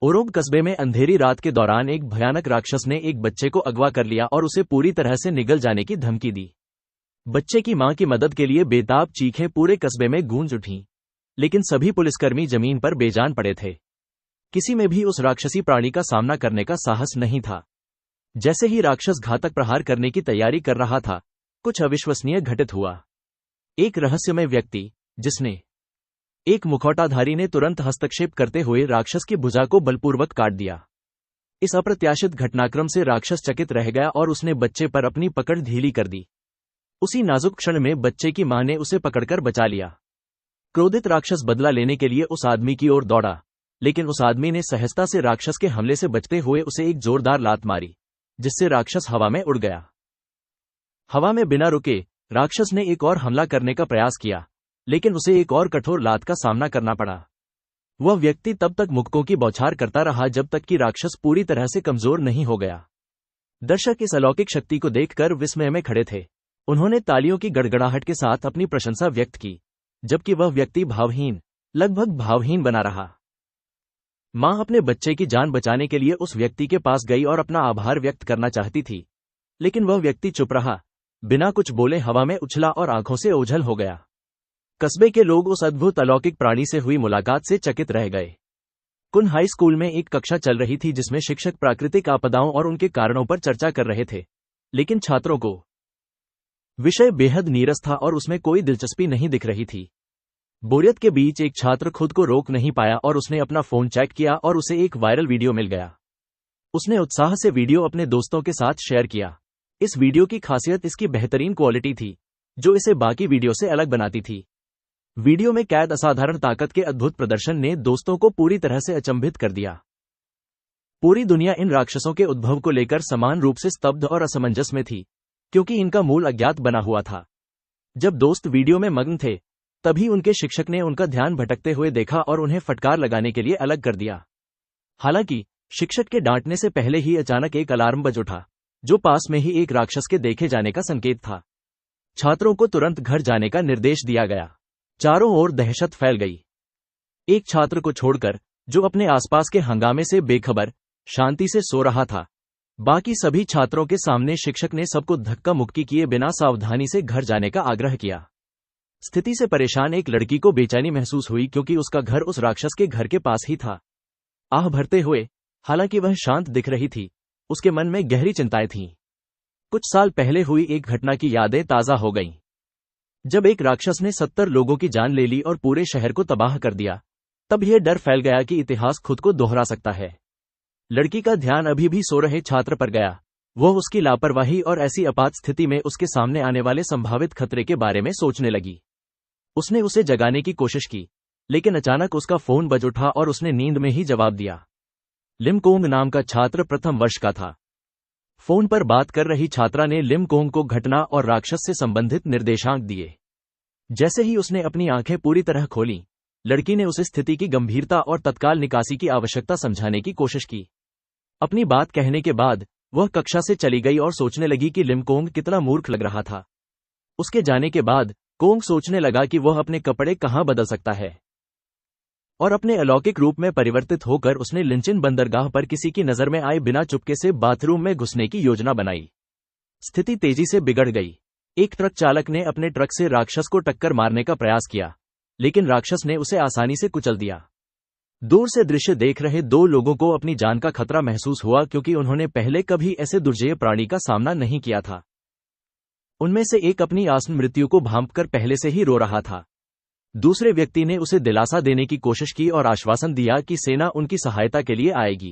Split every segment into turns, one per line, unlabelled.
ओरोग कस्बे में अंधेरी रात के दौरान एक भयानक राक्षस ने एक बच्चे को अगवा कर लिया और उसे पूरी तरह से निगल जाने की धमकी दी। बच्चे की मां की मदद के लिए बेताब चीखें पूरे कस्बे में गूंज उठीं, लेकिन सभी पुलिसकर्मी जमीन पर बेजान पड़े थे। किसी में भी उस राक्षसी प्राणी का सामना करने का साहस नहीं था। जैसे ही राक्षस घातक प्रहार करने की तैयारी कर रहा था, कुछ अविश्वसनीय घटित हुआ। एक रहस्यमय व्यक्ति, जिसने एक मुखौटाधारी ने तुरंत हस्तक्षेप करते हुए राक्षस की भुजा को बलपूर्वक काट दिया। इस अप्रत्याशित घटनाक्रम से राक्षस चकित रह गया और उसने बच्चे पर अपनी पकड़ ढीली कर दी। उसी नाजुक क्षण में बच्चे की मां ने उसे पकड़कर बचा लिया। क्रोधित राक्षस बदला लेने के लिए उस आदमी की ओर दौड़ा, लेकिन उस आदमी ने सहजता से राक्षस के हमले से बचते हुए उसे एक जोरदार लात मारी, जिससे राक्षस हवा में उड़ गया। हवा में बिना रुके राक्षस ने एक और हमला करने का प्रयास किया, लेकिन उसे एक और कठोर लात का सामना करना पड़ा। वह व्यक्ति तब तक मुक्कों की बौछार करता रहा जब तक कि राक्षस पूरी तरह से कमजोर नहीं हो गया। दर्शक इस अलौकिक शक्ति को देखकर विस्मय में खड़े थे। उन्होंने तालियों की गड़गड़ाहट के साथ अपनी प्रशंसा व्यक्त की, जबकि वह व्यक्ति भावहीन, लगभग भावहीन बना रहा। मां अपने बच्चे की जान बचाने के लिए उस व्यक्ति के पास गई और अपना आभार व्यक्त करना चाहती थी, लेकिन वह व्यक्ति चुप रहा, बिना कुछ बोले हवा में उछला और आंखों से ओझल हो गया। कस्बे के लोग उस अद्भुत अलौकिक प्राणी से हुई मुलाकात से चकित रह गए। कुन हाई स्कूल में एक कक्षा चल रही थी जिसमें शिक्षक प्राकृतिक आपदाओं और उनके कारणों पर चर्चा कर रहे थे, लेकिन छात्रों को विषय बेहद नीरस था और उसमें कोई दिलचस्पी नहीं दिख रही थी। बोरियत के बीच एक छात्र खुद को रोक नहीं पाया और उसने अपना फोन चेक किया और उसे एक वायरल वीडियो मिल गया। उसने उत्साह से वीडियो अपने दोस्तों के साथ शेयर किया। इस वीडियो की खासियत इसकी बेहतरीन क्वालिटी थी, जो इसे बाकी वीडियो से अलग बनाती थी। वीडियो में कैद असाधारण ताकत के अद्भुत प्रदर्शन ने दोस्तों को पूरी तरह से अचंभित कर दिया। पूरी दुनिया इन राक्षसों के उद्भव को लेकर समान रूप से स्तब्ध और असमंजस में थी, क्योंकि इनका मूल अज्ञात बना हुआ था। जब दोस्त वीडियो में मग्न थे, तभी उनके शिक्षक ने उनका ध्यान भटकते हुए देखा और उन्हें फटकार लगाने के लिए अलग कर दिया। हालांकि शिक्षक के डांटने से पहले ही अचानक एक अलार्म बज उठा, जो पास में ही एक राक्षस के देखे जाने का संकेत था। छात्रों को तुरंत घर जाने का निर्देश दिया गया। चारों ओर दहशत फैल गई। एक छात्र को छोड़कर, जो अपने आसपास के हंगामे से बेखबर, शांति से सो रहा था, बाकी सभी छात्रों के सामने शिक्षक ने सबको धक्का मुक्की किए बिना सावधानी से घर जाने का आग्रह किया। स्थिति से परेशान एक लड़की को बेचैनी महसूस हुई क्योंकि उसका घर उस राक्षस के घर के पास ही था। आह भरते हुए, हालांकि वह शांत दिख रही थी, उसके मन में गहरी चिंताएं थीं। कुछ साल पहले हुई एक घटना की यादें ताजा हो गईं। जब एक राक्षस ने 70 लोगों की जान ले ली और पूरे शहर को तबाह कर दिया, तब यह डर फैल गया कि इतिहास खुद को दोहरा सकता है। लड़की का ध्यान अभी भी सो रहे छात्र पर गया। वह उसकी लापरवाही और ऐसी आपात स्थिति में उसके सामने आने वाले संभावित खतरे के बारे में सोचने लगी। उसने उसे जगाने की कोशिश की, लेकिन अचानक उसका फोन बज उठा और उसने नींद में ही जवाब दिया। लिमकोंग नाम का छात्र प्रथम वर्ष का था। फोन पर बात कर रही छात्रा ने लिमकोंग को घटना और राक्षस से संबंधित निर्देशांक दिए। जैसे ही उसने अपनी आंखें पूरी तरह खोलीं, लड़की ने उसे स्थिति की गंभीरता और तत्काल निकासी की आवश्यकता समझाने की कोशिश की। अपनी बात कहने के बाद वह कक्षा से चली गई और सोचने लगी कि लिमकोंग कितना मूर्ख लग रहा था। उसके जाने के बाद कोंग सोचने लगा कि वह अपने कपड़े कहां बदल सकता है, और अपने अलौकिक रूप में परिवर्तित होकर उसने लिंचिन बंदरगाह पर किसी की नजर में आए बिना चुपके से बाथरूम में घुसने की योजना बनाई। स्थिति तेजी से बिगड़ गई। एक ट्रक चालक ने अपने ट्रक से राक्षस को टक्कर मारने का प्रयास किया, लेकिन राक्षस ने उसे आसानी से कुचल दिया। दूर से दृश्य देख रहे दो लोगों को अपनी जान का खतरा महसूस हुआ क्योंकि उन्होंने पहले कभी ऐसे दुर्जेय प्राणी का सामना नहीं किया था। उनमें से एक अपनी आसन मृत्यु को भांपकर पहले से ही रो रहा था। दूसरे व्यक्ति ने उसे दिलासा देने की कोशिश की और आश्वासन दिया कि सेना उनकी सहायता के लिए आएगी।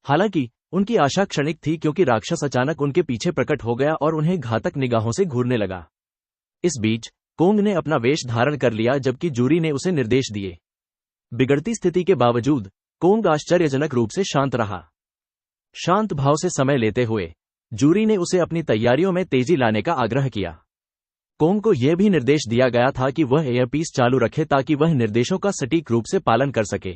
हालांकि उनकी आशा क्षणिक थी क्योंकि राक्षस अचानक उनके पीछे प्रकट हो गया और उन्हें घातक निगाहों से घूरने लगा। इस बीच कोंग ने अपना वेश धारण कर लिया जबकि जूरी ने उसे निर्देश दिए। बिगड़ती स्थिति के बावजूद कोंग आश्चर्यजनक रूप से शांत रहा। शांत भाव से समय लेते हुए जूरी ने उसे अपनी तैयारियों में तेजी लाने का आग्रह किया। कोंग को यह भी निर्देश दिया गया था कि वह एयरपीस चालू रखे ताकि वह निर्देशों का सटीक रूप से पालन कर सके।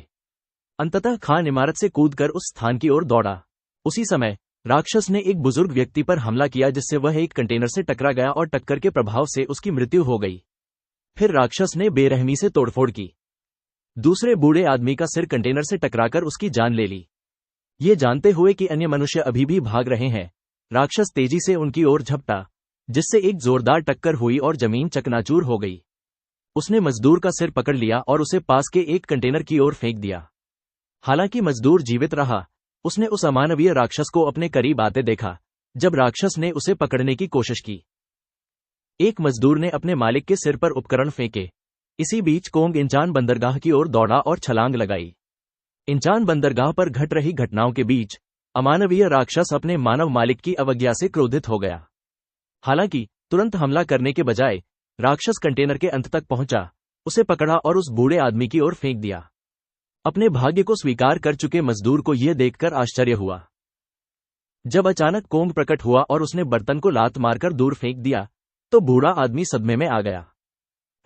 अंततः खान इमारत से कूदकर उस स्थान की ओर दौड़ा। उसी समय राक्षस ने एक बुजुर्ग व्यक्ति पर हमला किया जिससे वह एक कंटेनर से टकरा गया और टक्कर के प्रभाव से उसकी मृत्यु हो गई। फिर राक्षस ने बेरहमी से तोड़फोड़ की। दूसरे बूढ़े आदमी का सिर कंटेनर से टकराकर उसकी जान ले ली। ये जानते हुए कि अन्य मनुष्य अभी भी भाग रहे हैं, राक्षस तेजी से उनकी ओर झपटा, जिससे एक जोरदार टक्कर हुई और जमीन चकनाचूर हो गई। उसने मजदूर का सिर पकड़ लिया और उसे पास के एक कंटेनर की ओर फेंक दिया। हालांकि मजदूर जीवित रहा, उसने उस अमानवीय राक्षस को अपने करीब आते देखा जब राक्षस ने उसे पकड़ने की कोशिश की। एक मजदूर ने अपने मालिक के सिर पर उपकरण फेंके। इसी बीच कोंग इंचान बंदरगाह की ओर दौड़ा और छलांग लगाई। इंचान बंदरगाह पर घट रही घटनाओं के बीच अमानवीय राक्षस अपने मानव मालिक की अवज्ञा से क्रोधित हो गया। हालांकि तुरंत हमला करने के बजाय राक्षस कंटेनर के अंत तक पहुंचा, उसे पकड़ा और उस बूढ़े आदमी की ओर फेंक दिया। अपने भाग्य को स्वीकार कर चुके मजदूर को यह देखकर आश्चर्य हुआ। जब अचानक कोंग प्रकट हुआ और उसने बर्तन को लात मारकर दूर फेंक दिया, तो बूढ़ा आदमी सदमे में आ गया।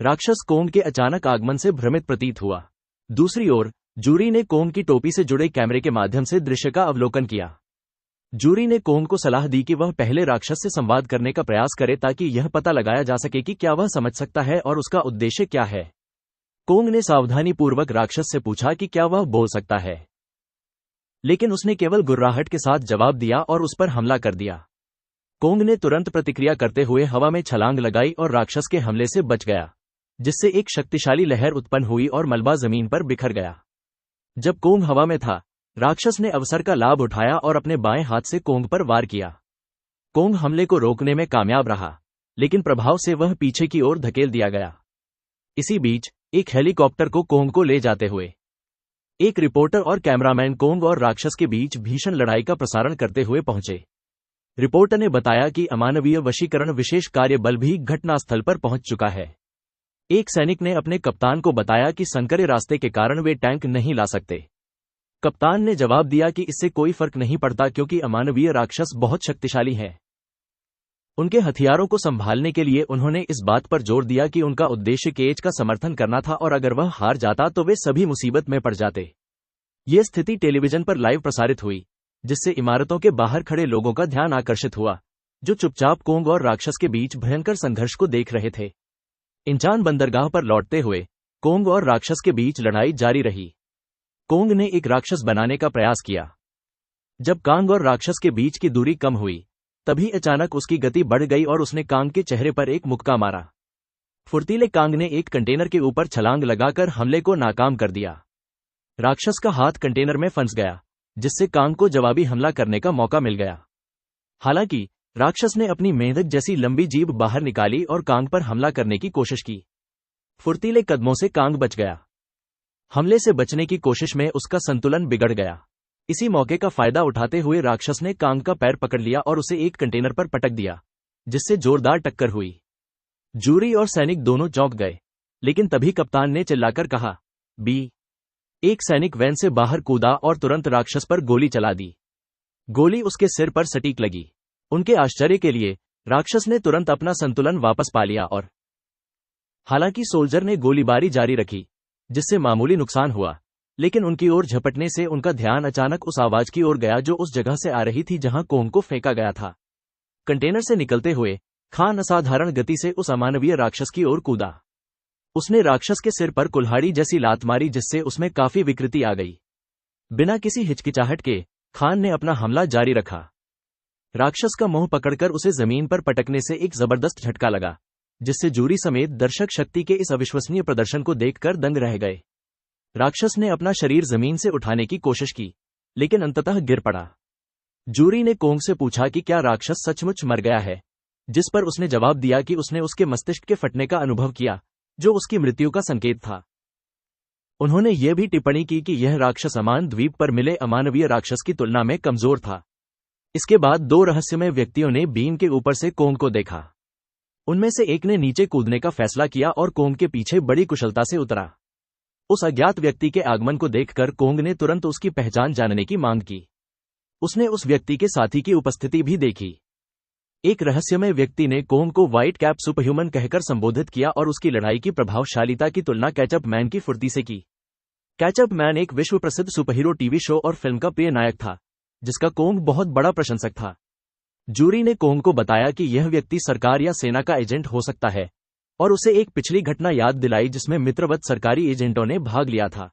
राक्षस कोंग के अचानक आगमन से भ्रमित प्रतीत हुआ। दूसरी ओर जूरी ने कोंग की टोपी से जुड़े कैमरे के माध्यम से दृश्य का अवलोकन किया। जूरी ने कोंग को सलाह दी कि वह पहले राक्षस से संवाद करने का प्रयास करे ताकि यह पता लगाया जा सके कि क्या वह समझ सकता है और उसका उद्देश्य क्या है। कोंग ने सावधानीपूर्वक राक्षस से पूछा कि क्या वह बोल सकता है, लेकिन उसने केवल गुर्राहट के साथ जवाब दिया और उस पर हमला कर दिया। कोंग ने तुरंत प्रतिक्रिया करते हुए हवा में छलांग लगाई और राक्षस के हमले से बच गया, जिससे एक शक्तिशाली लहर उत्पन्न हुई और मलबा जमीन पर बिखर गया। जब कोंग हवा में था, राक्षस ने अवसर का लाभ उठाया और अपने बाएं हाथ से कोंग पर वार किया। कोंग हमले को रोकने में कामयाब रहा, लेकिन प्रभाव से वह पीछे की ओर धकेल दिया गया। इसी बीच एक हेलीकॉप्टर को कोंग को ले जाते हुए एक रिपोर्टर और कैमरामैन कोंग और राक्षस के बीच भीषण लड़ाई का प्रसारण करते हुए पहुंचे। रिपोर्टर ने बताया कि अमानवीय वशीकरण विशेष कार्य बल भी घटनास्थल पर पहुंच चुका है। एक सैनिक ने अपने कप्तान को बताया कि संकरे रास्ते के कारण वे टैंक नहीं ला सकते। कप्तान ने जवाब दिया कि इससे कोई फर्क नहीं पड़ता क्योंकि अमानवीय राक्षस बहुत शक्तिशाली हैं। उनके हथियारों को संभालने के लिए उन्होंने इस बात पर जोर दिया कि उनका उद्देश्य केज का समर्थन करना था और अगर वह हार जाता तो वे सभी मुसीबत में पड़ जाते। यह स्थिति टेलीविजन पर लाइव प्रसारित हुई, जिससे इमारतों के बाहर खड़े लोगों का ध्यान आकर्षित हुआ, जो चुपचाप कोंग और राक्षस के बीच भयंकर संघर्ष को देख रहे थे। इंचान बंदरगाह पर लौटते हुए कोंग और राक्षस के बीच लड़ाई जारी रही। कोंग ने एक राक्षस बनाने का प्रयास किया। जब कांग और राक्षस के बीच की दूरी कम हुई, तभी अचानक उसकी गति बढ़ गई और उसने कांग के चेहरे पर एक मुक्का मारा। फुर्तीले कांग ने एक कंटेनर के ऊपर छलांग लगाकर हमले को नाकाम कर दिया। राक्षस का हाथ कंटेनर में फंस गया, जिससे कांग को जवाबी हमला करने का मौका मिल गया। हालांकि राक्षस ने अपनी मेंढक जैसी लंबी जीभ बाहर निकाली और कांग पर हमला करने की कोशिश की। फुर्तीले कदमों से कांग बच गया। हमले से बचने की कोशिश में उसका संतुलन बिगड़ गया। इसी मौके का फायदा उठाते हुए राक्षस ने कांग का पैर पकड़ लिया और उसे एक कंटेनर पर पटक दिया, जिससे जोरदार टक्कर हुई। जूरी और सैनिक दोनों चौंक गए, लेकिन तभी कप्तान ने चिल्लाकर कहा, बी। एक सैनिक वैन से बाहर कूदा और तुरंत राक्षस पर गोली चला दी। गोली उसके सिर पर सटीक लगी। उनके आश्चर्य के लिए राक्षस ने तुरंत अपना संतुलन वापस पा लिया और हालांकि सोल्जर ने गोलीबारी जारी रखी, जिससे मामूली नुकसान हुआ, लेकिन उनकी ओर झपटने से उनका ध्यान अचानक उस आवाज की ओर गया जो उस जगह से आ रही थी जहां कोंग को फेंका गया था। कंटेनर से निकलते हुए खान असाधारण गति से उस अमानवीय राक्षस की ओर कूदा। उसने राक्षस के सिर पर कुल्हाड़ी जैसी लात मारी, जिससे उसमें काफी विकृति आ गई। बिना किसी हिचकिचाहट के खान ने अपना हमला जारी रखा। राक्षस का मुंह पकड़कर उसे जमीन पर पटकने से एक जबरदस्त झटका लगा, जिससे जूरी समेत दर्शक शक्ति के इस अविश्वसनीय प्रदर्शन को देखकर दंग रह गए। राक्षस ने अपना शरीर जमीन से उठाने की कोशिश की, लेकिन अंततः गिर पड़ा। जूरी ने कोंग से पूछा कि क्या राक्षस सचमुच मर गया है, जिस पर उसने जवाब दिया कि उसने उसके मस्तिष्क के फटने का अनुभव किया, जो उसकी मृत्यु का संकेत था। उन्होंने यह भी टिप्पणी की कि यह राक्षस अमान द्वीप पर मिले अमानवीय राक्षस की तुलना में कमजोर था। इसके बाद दो रहस्यमय व्यक्तियों ने बीम के ऊपर से कोंग को देखा। उनमें से एक ने नीचे कूदने का फैसला किया और कोंग के पीछे बड़ी कुशलता से उतरा। उस अज्ञात व्यक्ति के आगमन को देखकर कोंग ने तुरंत उसकी पहचान जानने की मांग की। उसने उस व्यक्ति के साथी की उपस्थिति भी देखी। एक रहस्यमय व्यक्ति ने कोंग को व्हाइट कैप सुपरह्यूमन कहकर संबोधित किया और उसकी लड़ाई की प्रभावशालिता की तुलना कैचअप मैन की फुर्ती से की। कैचअप मैन एक विश्व प्रसिद्ध सुपरहीरो टीवी शो और फिल्म का प्रिय नायक था, जिसका कोंग बहुत बड़ा प्रशंसक था। जूरी ने कोंग को बताया कि यह व्यक्ति सरकार या सेना का एजेंट हो सकता है, और उसे एक पिछली घटना याद दिलाई जिसमें मित्रवत सरकारी एजेंटों ने भाग लिया था।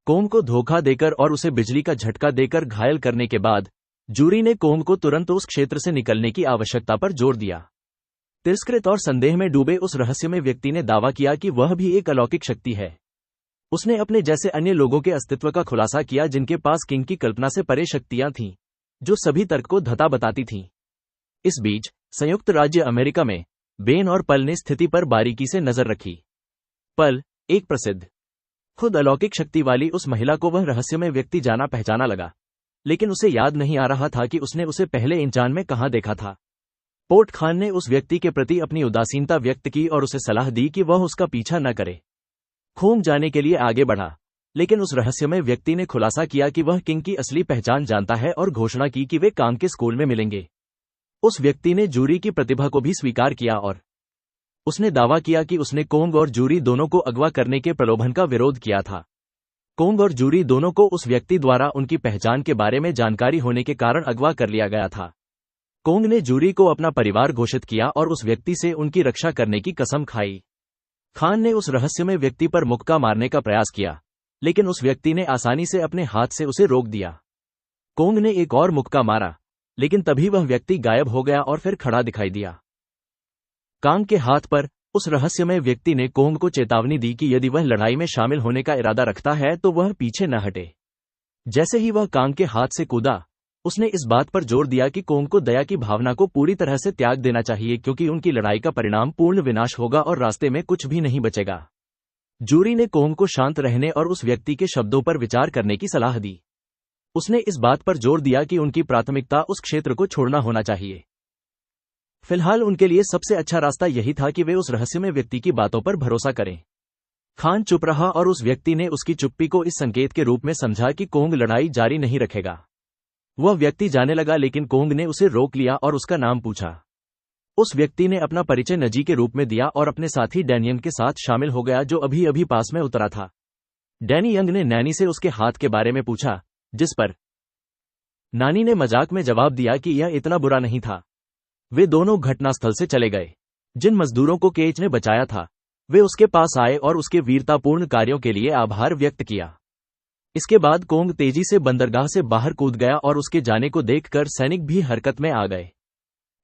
कोंग को धोखा देकर और उसे बिजली का झटका देकर घायल करने के बाद जूरी ने कोंग को तुरंत उस क्षेत्र से निकलने की आवश्यकता पर जोर दिया। तिरस्कृत और संदेह में डूबे उस रहस्यमय व्यक्ति ने दावा किया कि वह भी एक अलौकिक शक्ति है। उसने अपने जैसे अन्य लोगों के अस्तित्व का खुलासा किया जिनके पास किंग की कल्पना से परे शक्तियां थीं, जो सभी तर्क को धता बताती थीं। इस बीच संयुक्त राज्य अमेरिका में बेन और पल ने स्थिति पर बारीकी से नजर रखी। पल, एक प्रसिद्ध खुद अलौकिक शक्ति वाली उस महिला को वह रहस्यमय व्यक्ति जाना पहचाना लगा, लेकिन उसे याद नहीं आ रहा था कि उसने उसे पहले इंचान में कहां देखा था। पोर्ट खान ने उस व्यक्ति के प्रति अपनी उदासीनता व्यक्त की और उसे सलाह दी कि वह उसका पीछा न करे। खोंग जाने के लिए आगे बढ़ा, लेकिन उस रहस्यमय व्यक्ति ने खुलासा किया कि वह किंग की असली पहचान जानता है और घोषणा की कि वे कांग के स्कूल में मिलेंगे। उस व्यक्ति ने जूरी की प्रतिभा को भी स्वीकार किया और उसने दावा किया कि उसने कोंग और जूरी दोनों को अगवा करने के प्रलोभन का विरोध किया था। कोंग और जूरी दोनों को उस व्यक्ति द्वारा उनकी पहचान के बारे में जानकारी होने के कारण अगवा कर लिया गया था। कोंग ने जूरी को अपना परिवार घोषित किया और उस व्यक्ति से उनकी रक्षा करने की कसम खाई। खान ने उस रहस्यमय व्यक्ति पर मुक्का मारने का प्रयास किया, लेकिन उस व्यक्ति ने आसानी से अपने हाथ से उसे रोक दिया। कोंग ने एक और मुक्का मारा, लेकिन तभी वह व्यक्ति गायब हो गया और फिर खड़ा दिखाई दिया। कांग के हाथ पर उस रहस्यमय व्यक्ति ने कोंग को चेतावनी दी कि यदि वह लड़ाई में शामिल होने का इरादा रखता है तो वह पीछे न हटे। जैसे ही वह कांग के हाथ से कूदा, उसने इस बात पर जोर दिया कि कोंग को दया की भावना को पूरी तरह से त्याग देना चाहिए, क्योंकि उनकी लड़ाई का परिणाम पूर्ण विनाश होगा और रास्ते में कुछ भी नहीं बचेगा। जूरी ने कोंग को शांत रहने और उस व्यक्ति के शब्दों पर विचार करने की सलाह दी। उसने इस बात पर जोर दिया कि उनकी प्राथमिकता उस क्षेत्र को छोड़ना होना चाहिए। फिलहाल उनके लिए सबसे अच्छा रास्ता यही था कि वे उस रहस्यमय व्यक्ति की बातों पर भरोसा करें। खान चुप रहा और उस व्यक्ति ने उसकी चुप्पी को इस संकेत के रूप में समझा कि कोंग लड़ाई जारी नहीं रखेगा। वह व्यक्ति जाने लगा, लेकिन कोंग ने उसे रोक लिया और उसका नाम पूछा। उस व्यक्ति ने अपना परिचय नजी के रूप में दिया और अपने साथी डैनियन के साथ शामिल हो गया, जो अभी अभी पास में उतरा था। डैनी यंग ने नैनी से उसके हाथ के बारे में पूछा, जिस पर नानी ने मजाक में जवाब दिया कि यह इतना बुरा नहीं था। वे दोनों घटनास्थल से चले गए। जिन मजदूरों को केज ने बचाया था, वे उसके पास आए और उसके वीरतापूर्ण कार्यों के लिए आभार व्यक्त किया। इसके बाद कोंग तेजी से बंदरगाह से बाहर कूद गया और उसके जाने को देखकर सैनिक भी हरकत में आ गए।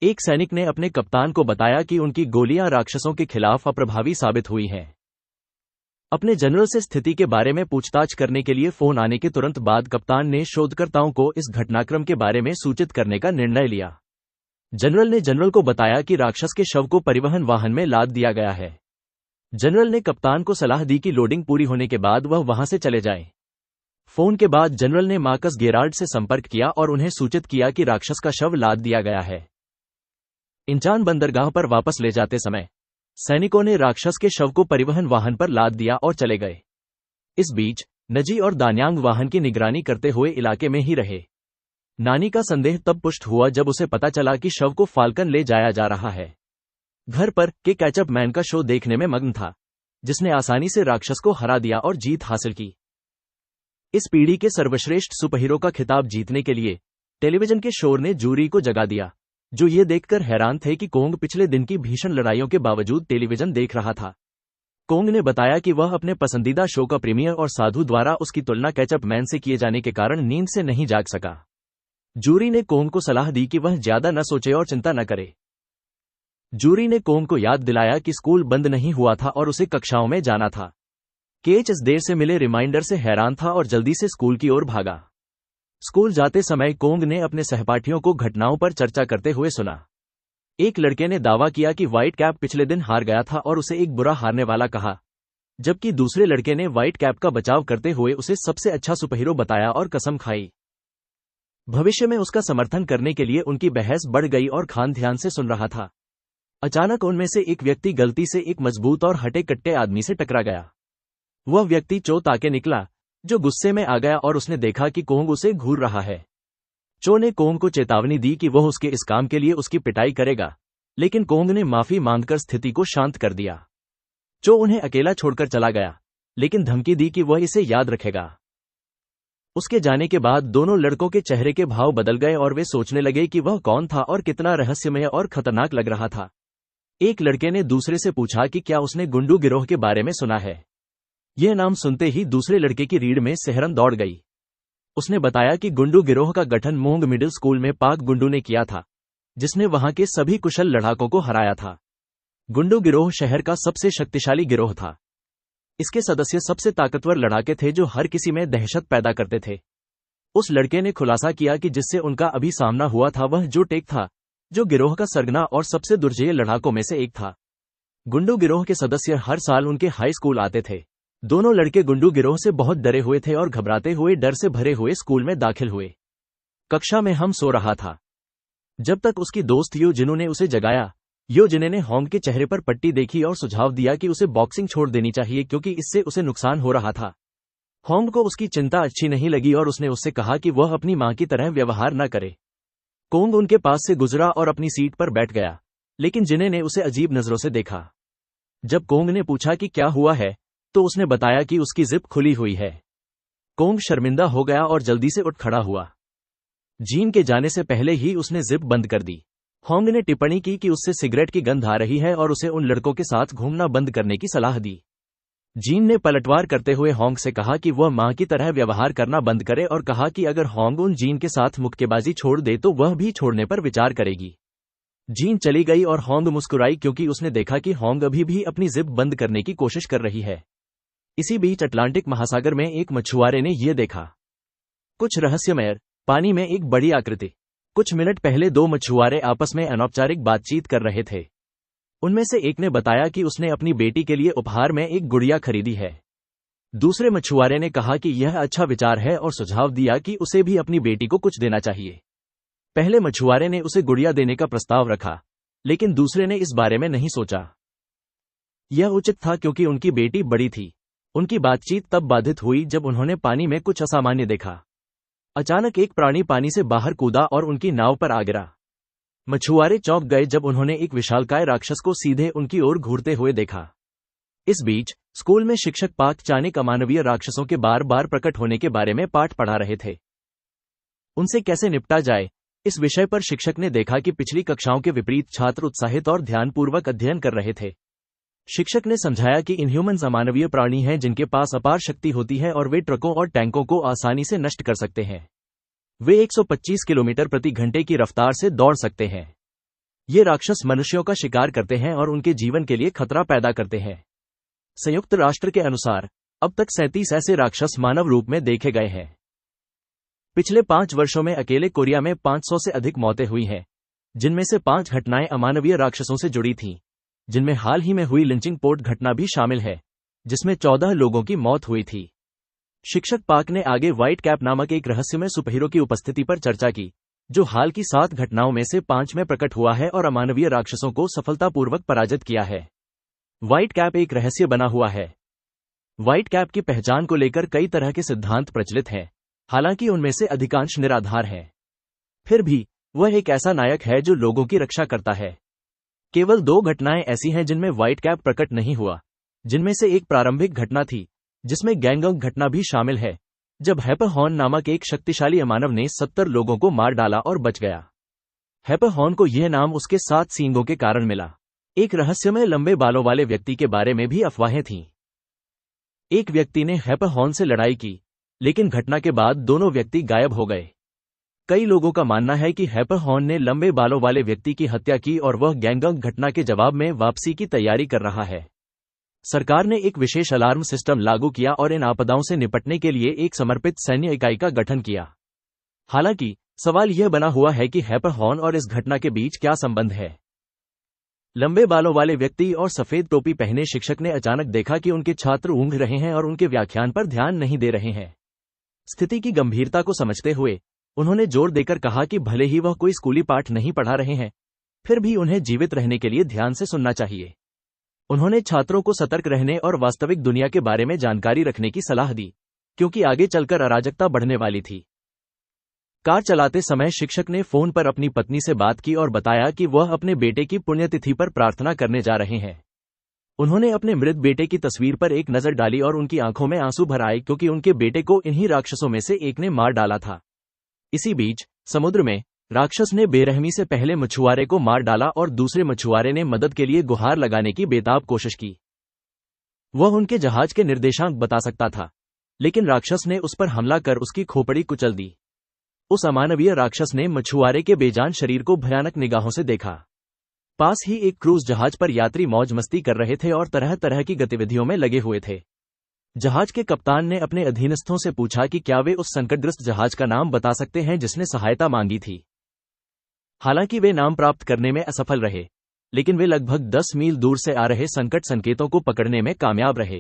एक सैनिक ने अपने कप्तान को बताया कि उनकी गोलियां राक्षसों के खिलाफ अप्रभावी साबित हुई हैं। अपने जनरल से स्थिति के बारे में पूछताछ करने के लिए फोन आने के तुरंत बाद कप्तान ने शोधकर्ताओं को इस घटनाक्रम के बारे में सूचित करने का निर्णय लिया। जनरल ने जनरल को बताया कि राक्षस के शव को परिवहन वाहन में लाद दिया गया है। जनरल ने कप्तान को सलाह दी कि लोडिंग पूरी होने के बाद वह वहां से चले जाएं। फोन के बाद जनरल ने मार्कस गेराल्ड से संपर्क किया और उन्हें सूचित किया कि राक्षस का शव लाद दिया गया है। इंचान बंदरगाह पर वापस ले जाते समय सैनिकों ने राक्षस के शव को परिवहन वाहन पर लाद दिया और चले गए। इस बीच नजी और दान्यांग वाहन की निगरानी करते हुए इलाके में ही रहे। नानी का संदेह तब पुष्ट हुआ जब उसे पता चला कि शव को फाल्कन ले जाया जा रहा है। घर पर के कैचअप मैन का शो देखने में मग्न था, जिसने आसानी से राक्षस को हरा दिया और जीत हासिल की। इस पीढ़ी के सर्वश्रेष्ठ सुपरहीरो का खिताब जीतने के लिए टेलीविजन के शोर ने जूरी को जगा दिया, जो ये देखकर हैरान थे कि कोंग पिछले दिन की भीषण लड़ाइयों के बावजूद टेलीविजन देख रहा था। कोंग ने बताया कि वह अपने पसंदीदा शो का प्रीमियर और साधु द्वारा उसकी तुलना कैचअप मैन से किए जाने के कारण नींद से नहीं जाग सका। जूरी ने कोंग को सलाह दी कि वह ज्यादा न सोचे और चिंता न करे। जूरी ने कोंग को याद दिलाया कि स्कूल बंद नहीं हुआ था और उसे कक्षाओं में जाना था। केच इस देर से मिले रिमाइंडर से हैरान था और जल्दी से स्कूल की ओर भागा। स्कूल जाते समय कोंग ने अपने सहपाठियों को घटनाओं पर चर्चा करते हुए सुना। एक लड़के ने दावा किया कि व्हाइट कैप पिछले दिन हार गया था और उसे एक बुरा हारने वाला कहा, जबकि दूसरे लड़के ने व्हाइट कैप का बचाव करते हुए उसे सबसे अच्छा सुपरहीरो बताया और कसम खाई। भविष्य में उसका समर्थन करने के लिए उनकी बहस बढ़ गई और खान ध्यान से सुन रहा था। अचानक उनमें से एक व्यक्ति गलती से एक मजबूत और हटे कट्टे आदमी से टकरा गया। वह व्यक्ति चो ताके निकला, जो गुस्से में आ गया और उसने देखा कि कोंग उसे घूर रहा है। चो ने कोंग को चेतावनी दी कि वह उसके इस काम के लिए उसकी पिटाई करेगा, लेकिन कोंग ने माफी मांगकर स्थिति को शांत कर दिया। चो उन्हें अकेला छोड़कर चला गया, लेकिन धमकी दी कि वह इसे याद रखेगा। उसके जाने के बाद दोनों लड़कों के चेहरे के भाव बदल गए और वे सोचने लगे कि वह कौन था और कितना रहस्यमय और खतरनाक लग रहा था। एक लड़के ने दूसरे से पूछा कि क्या उसने गुंडू गिरोह के बारे में सुना है। यह नाम सुनते ही दूसरे लड़के की रीढ़ में सिहरन दौड़ गई। उसने बताया कि गुंडू गिरोह का गठन मोंग मिडिल स्कूल में पाक गुंडू ने किया था, जिसने वहां के सभी कुशल लड़ाकों को हराया था। गुंडू गिरोह शहर का सबसे शक्तिशाली गिरोह था। इसके सदस्य सबसे ताकतवर लड़ाके थे जो हर किसी में दहशत पैदा करते थे। उस लड़के ने खुलासा किया कि जिससे उनका अभी सामना हुआ था वह जो टेक था, जो गिरोह का सरगना और सबसे दुर्जेय लड़ाकों में से एक था। गुंडू गिरोह के सदस्य हर साल उनके हाई स्कूल आते थे। दोनों लड़के गुंडू गिरोह से बहुत डरे हुए थे और घबराते हुए डर से भरे हुए स्कूल में दाखिल हुए। कक्षा में हम सो रहा था जब तक उसकी दोस्त यो जिनु ने उसे जगाया। यो जिने ने होंग के चेहरे पर पट्टी देखी और सुझाव दिया कि उसे बॉक्सिंग छोड़ देनी चाहिए क्योंकि इससे उसे नुकसान हो रहा था। होंग को उसकी चिंता अच्छी नहीं लगी और उसने उससे कहा कि वह अपनी मां की तरह व्यवहार न करे। कोंग उनके पास से गुजरा और अपनी सीट पर बैठ गया, लेकिन जिने ने उसे अजीब नजरों से देखा। जब कोंग ने पूछा कि क्या हुआ है, तो उसने बताया कि उसकी जिप खुली हुई है। कोंग शर्मिंदा हो गया और जल्दी से उठ खड़ा हुआ। जीन के जाने से पहले ही उसने जिप बंद कर दी। होंग ने टिप्पणी की कि उससे सिगरेट की गंध आ रही है और उसे उन लड़कों के साथ घूमना बंद करने की सलाह दी। जीन ने पलटवार करते हुए होंग से कहा कि वह मां की तरह व्यवहार करना बंद करे और कहा कि अगर होंग उन जीन के साथ मुक्केबाजी छोड़ दे तो वह भी छोड़ने पर विचार करेगी। जीन चली गई और होंग मुस्कुराई क्योंकि उसने देखा कि होंग अभी भी अपनी जिप बंद करने की कोशिश कर रही है। इसी बीच अटलांटिक महासागर में एक मछुआरे ने यह देखा। कुछ रहस्यमय पानी में एक बड़ी आकृति। कुछ मिनट पहले दो मछुआरे आपस में अनौपचारिक बातचीत कर रहे थे। उनमें से एक ने बताया कि उसने अपनी बेटी के लिए उपहार में एक गुड़िया खरीदी है। दूसरे मछुआरे ने कहा कि यह अच्छा विचार है और सुझाव दिया कि उसे भी अपनी बेटी को कुछ देना चाहिए। पहले मछुआरे ने उसे गुड़िया देने का प्रस्ताव रखा, लेकिन दूसरे ने इस बारे में नहीं सोचा। यह उचित था क्योंकि उनकी बेटी बड़ी थी। उनकी बातचीत तब बाधित हुई जब उन्होंने पानी में कुछ असामान्य देखा। अचानक एक प्राणी पानी से बाहर कूदा और उनकी नाव पर आ गिरा। मछुआरे चौंक गए जब उन्होंने एक विशालकाय राक्षस को सीधे उनकी ओर घूरते हुए देखा। इस बीच स्कूल में शिक्षक पाक चानिक अमानवीय राक्षसों के बार बार प्रकट होने के बारे में पाठ पढ़ा रहे थे। उनसे कैसे निपटा जाए, इस विषय पर शिक्षक ने देखा कि पिछली कक्षाओं के विपरीत छात्र उत्साहित और ध्यानपूर्वक अध्ययन कर रहे थे। शिक्षक ने समझाया कि इनह्यूमन्स अमानवीय प्राणी हैं जिनके पास अपार शक्ति होती है और वे ट्रकों और टैंकों को आसानी से नष्ट कर सकते हैं। वे 125 किलोमीटर प्रति घंटे की रफ्तार से दौड़ सकते हैं। ये राक्षस मनुष्यों का शिकार करते हैं और उनके जीवन के लिए खतरा पैदा करते हैं। संयुक्त राष्ट्र के अनुसार अब तक 37 ऐसे राक्षस मानव रूप में देखे गए हैं। पिछले 5 वर्षों में अकेले कोरिया में 500 से अधिक मौतें हुई हैं, जिनमें से 5 घटनाएं अमानवीय राक्षसों से जुड़ी थीं, जिनमें हाल ही में हुई लिंचिंग पोर्ट घटना भी शामिल है, जिसमें 14 लोगों की मौत हुई थी। शिक्षक पाक ने आगे व्हाइट कैप नामक एक रहस्यमय सुपरहीरो की उपस्थिति पर चर्चा की, जो हाल की 7 घटनाओं में से 5 में प्रकट हुआ है और अमानवीय राक्षसों को सफलतापूर्वक पराजित किया है। व्हाइट कैप एक रहस्य बना हुआ है। व्हाइट कैप की पहचान को लेकर कई तरह के सिद्धांत प्रचलित हैं, हालांकि उनमें से अधिकांश निराधार हैं। फिर भी वह एक ऐसा नायक है जो लोगों की रक्षा करता है। केवल 2 घटनाएं ऐसी हैं जिनमें व्हाइट कैप प्रकट नहीं हुआ, जिनमें से एक प्रारंभिक घटना थी, जिसमें गैंगंग घटना भी शामिल है, जब हैपरहॉर्न नामक एक शक्तिशाली अमानव ने 70 लोगों को मार डाला और बच गया। हैपरहॉर्न को यह नाम उसके 7 सींगों के कारण मिला। एक रहस्यमय लंबे बालों वाले व्यक्ति के बारे में भी अफवाहें थीं। एक व्यक्ति ने हैपरहॉर्न से लड़ाई की, लेकिन घटना के बाद दोनों व्यक्ति गायब हो गए। कई लोगों का मानना है कि हैपरहॉर्न ने लंबे बालों वाले व्यक्ति की हत्या की और वह गैंगंग घटना के जवाब में वापसी की तैयारी कर रहा है। सरकार ने एक विशेष अलार्म सिस्टम लागू किया और इन आपदाओं से निपटने के लिए एक समर्पित सैन्य इकाई का गठन किया। हालांकि सवाल यह बना हुआ है कि हैपरहॉर्न और इस घटना के बीच क्या संबंध है। लंबे बालों वाले व्यक्ति और सफेद टोपी पहने शिक्षक ने अचानक देखा कि उनके छात्र ऊँघ रहे हैं और उनके व्याख्यान पर ध्यान नहीं दे रहे हैं। स्थिति की गंभीरता को समझते हुए उन्होंने जोर देकर कहा कि भले ही वह कोई स्कूली पाठ नहीं पढ़ा रहे हैं, फिर भी उन्हें जीवित रहने के लिए ध्यान से सुनना चाहिए। उन्होंने छात्रों को सतर्क रहने और वास्तविक दुनिया के बारे में जानकारी रखने की सलाह दी, क्योंकि आगे चलकर अराजकता बढ़ने वाली थी। कार चलाते समय शिक्षक ने फोन पर अपनी पत्नी से बात की और बताया कि वह अपने बेटे की पुण्यतिथि पर प्रार्थना करने जा रहे हैं। उन्होंने अपने मृत बेटे की तस्वीर पर एक नजर डाली और उनकी आंखों में आंसू भर आए क्योंकि उनके बेटे को इन्हीं राक्षसों में से एक ने मार डाला था। इसी बीच समुद्र में राक्षस ने बेरहमी से पहले मछुआरे को मार डाला और दूसरे मछुआरे ने मदद के लिए गुहार लगाने की बेताब कोशिश की। वह उनके जहाज के निर्देशांक बता सकता था, लेकिन राक्षस ने उस पर हमला कर उसकी खोपड़ी कुचल दी। उस अमानवीय राक्षस ने मछुआरे के बेजान शरीर को भयानक निगाहों से देखा। पास ही एक क्रूज जहाज पर यात्री मौज मस्ती कर रहे थे और तरह तरह की गतिविधियों में लगे हुए थे। जहाज के कप्तान ने अपने अधीनस्थों से पूछा कि क्या वे उस संकटग्रस्त जहाज का नाम बता सकते हैं जिसने सहायता मांगी थी। हालांकि वे नाम प्राप्त करने में असफल रहे, लेकिन वे लगभग 10 मील दूर से आ रहे संकट संकेतों को पकड़ने में कामयाब रहे।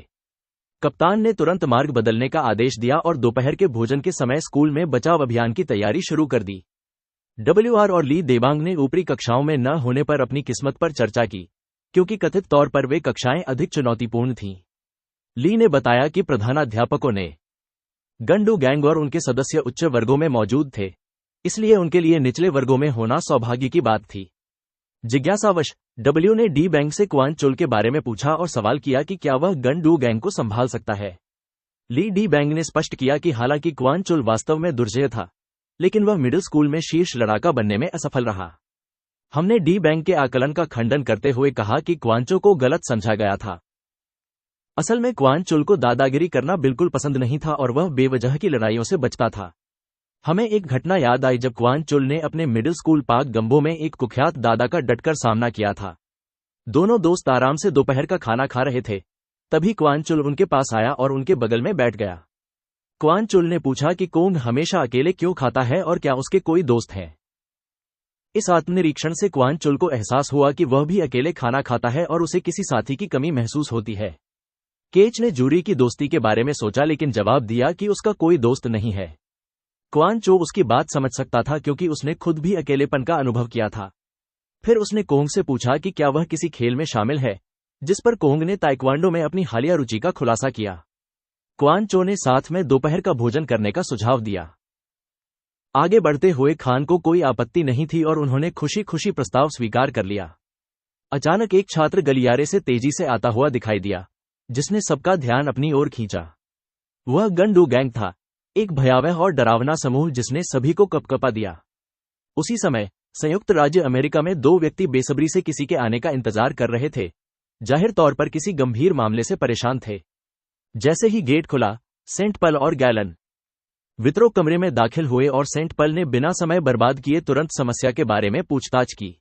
कप्तान ने तुरंत मार्ग बदलने का आदेश दिया और दोपहर के भोजन के समय स्कूल में बचाव अभियान की तैयारी शुरू कर दी। WR और ली देबांग ने ऊपरी कक्षाओं में न होने पर अपनी किस्मत पर चर्चा की, क्योंकि कथित तौर पर वे कक्षाएं अधिक चुनौतीपूर्ण थीं। ली ने बताया कि प्रधानाध्यापकों ने गंडू गैंग और उनके सदस्य उच्च वर्गों में मौजूद थे, इसलिए उनके लिए निचले वर्गों में होना सौभाग्य की बात थी। जिज्ञासावश W ने डी बैंग से क्वान चुल के बारे में पूछा और सवाल किया कि क्या वह गंडू गैंग को संभाल सकता है। ली डी बैंग ने स्पष्ट किया कि हालांकि क्वान चुल वास्तव में दुर्जय था, लेकिन वह मिडिल स्कूल में शीर्ष लड़ाका बनने में असफल रहा। हमने डी बैंग के आकलन का खंडन करते हुए कहा कि क्वांचो को गलत समझा गया था। असल में क्वान चुल को दादागिरी करना बिल्कुल पसंद नहीं था और वह बेवजह की लड़ाइयों से बचता था। हमें एक घटना याद आई जब क्वान चुल ने अपने मिडिल स्कूल पाक गंबो में एक कुख्यात दादा का डटकर सामना किया था। दोनों दोस्त आराम से दोपहर का खाना खा रहे थे, तभी क्वान चुल उनके पास आया और उनके बगल में बैठ गया। क्वान चुल ने पूछा कि कोंग हमेशा अकेले क्यों खाता है और क्या उसके कोई दोस्त हैं। इस आत्मनिरीक्षण से क्वान चुल को एहसास हुआ कि वह भी अकेले खाना खाता है और उसे किसी साथी की कमी महसूस होती है। केच ने जूरी की दोस्ती के बारे में सोचा, लेकिन जवाब दिया कि उसका कोई दोस्त नहीं है। क्वान चो उसकी बात समझ सकता था क्योंकि उसने खुद भी अकेलेपन का अनुभव किया था। फिर उसने कोंग से पूछा कि क्या वह किसी खेल में शामिल है, जिस पर कोंग ने ताइक्वांडो में अपनी हालिया रुचि का खुलासा किया। क्वान चो ने साथ में दोपहर का भोजन करने का सुझाव दिया। आगे बढ़ते हुए खान को कोई आपत्ति नहीं थी और उन्होंने खुशी खुशी प्रस्ताव स्वीकार कर लिया। अचानक एक छात्र गलियारे से तेजी से आता हुआ दिखाई दिया, जिसने सबका ध्यान अपनी ओर खींचा। वह गंडू गैंग था, एक भयावह और डरावना समूह जिसने सभी को कपकपा दिया। उसी समय संयुक्त राज्य अमेरिका में 2 व्यक्ति बेसब्री से किसी के आने का इंतजार कर रहे थे, जाहिर तौर पर किसी गंभीर मामले से परेशान थे। जैसे ही गेट खुला, सेंट पल और गैलन वित्रो कमरे में दाखिल हुए और सेंट पल ने बिना समय बर्बाद किए तुरंत समस्या के बारे में पूछताछ की।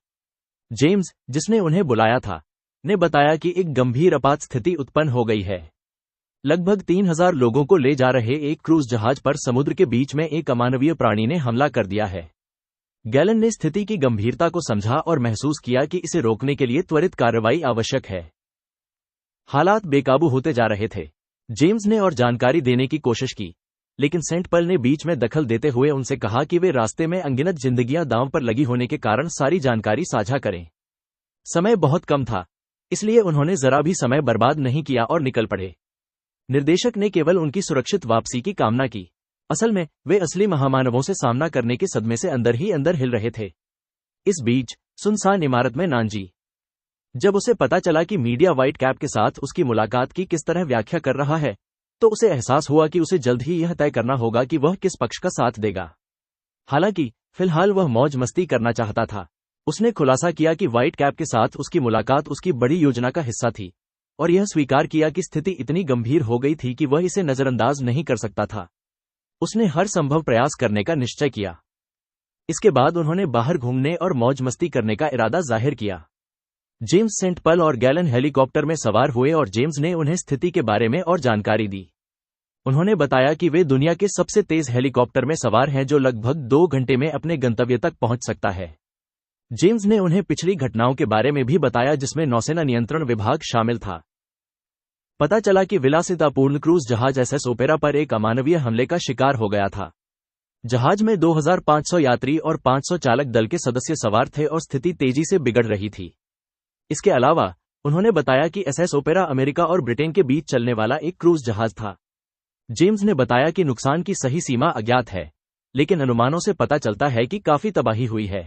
जेम्स, जिसने उन्हें बुलाया था, ने बताया कि एक गंभीर आपात स्थिति उत्पन्न हो गई है। लगभग 3000 लोगों को ले जा रहे एक क्रूज जहाज पर समुद्र के बीच में एक अमानवीय प्राणी ने हमला कर दिया है। गैलन ने स्थिति की गंभीरता को समझा और महसूस किया कि इसे रोकने के लिए त्वरित कार्रवाई आवश्यक है। हालात बेकाबू होते जा रहे थे। जेम्स ने और जानकारी देने की कोशिश की, लेकिन सेंट पल ने बीच में दखल देते हुए उनसे कहा कि वे रास्ते में अनगिनत जिंदगियां दांव पर लगी होने के कारण सारी जानकारी साझा करें। समय बहुत कम था, इसलिए उन्होंने जरा भी समय बर्बाद नहीं किया और निकल पड़े। निर्देशक ने केवल उनकी सुरक्षित वापसी की कामना की। असल में वे असली महामानवों से सामना करने के सदमे से अंदर ही अंदर हिल रहे थे। इस बीच सुनसान इमारत में नानजी, जब उसे पता चला कि मीडिया व्हाइट कैप के साथ उसकी मुलाकात की किस तरह व्याख्या कर रहा है, तो उसे एहसास हुआ कि उसे जल्द ही यह तय करना होगा कि वह किस पक्ष का साथ देगा। हालांकि फिलहाल वह मौज मस्ती करना चाहता था। उसने खुलासा किया कि व्हाइट कैप के साथ उसकी मुलाकात उसकी बड़ी योजना का हिस्सा थी, और यह स्वीकार किया कि स्थिति इतनी गंभीर हो गई थी कि वह इसे नजरअंदाज नहीं कर सकता था। उसने हर संभव प्रयास करने का निश्चय किया। इसके बाद उन्होंने बाहर घूमने और मौज मस्ती करने का इरादा जाहिर किया। जेम्स, सेंट पल और गैलन हेलीकॉप्टर में सवार हुए और जेम्स ने उन्हें स्थिति के बारे में और जानकारी दी। उन्होंने बताया कि वे दुनिया के सबसे तेज हेलीकॉप्टर में सवार हैं जो लगभग 2 घंटे में अपने गंतव्य तक पहुंच सकता है। जेम्स ने उन्हें पिछली घटनाओं के बारे में भी बताया जिसमें नौसेना नियंत्रण विभाग शामिल था। पता चला कि विलासितापूर्ण क्रूज जहाज SS ओपेरा पर एक अमानवीय हमले का शिकार हो गया था। जहाज में 2500 यात्री और 500 चालक दल के सदस्य सवार थे और स्थिति तेजी से बिगड़ रही थी। इसके अलावा उन्होंने बताया कि SS ओपेरा अमेरिका और ब्रिटेन के बीच चलने वाला एक क्रूज जहाज था। जेम्स ने बताया कि नुकसान की सही सीमा अज्ञात है, लेकिन अनुमानों से पता चलता है कि काफी तबाही हुई है।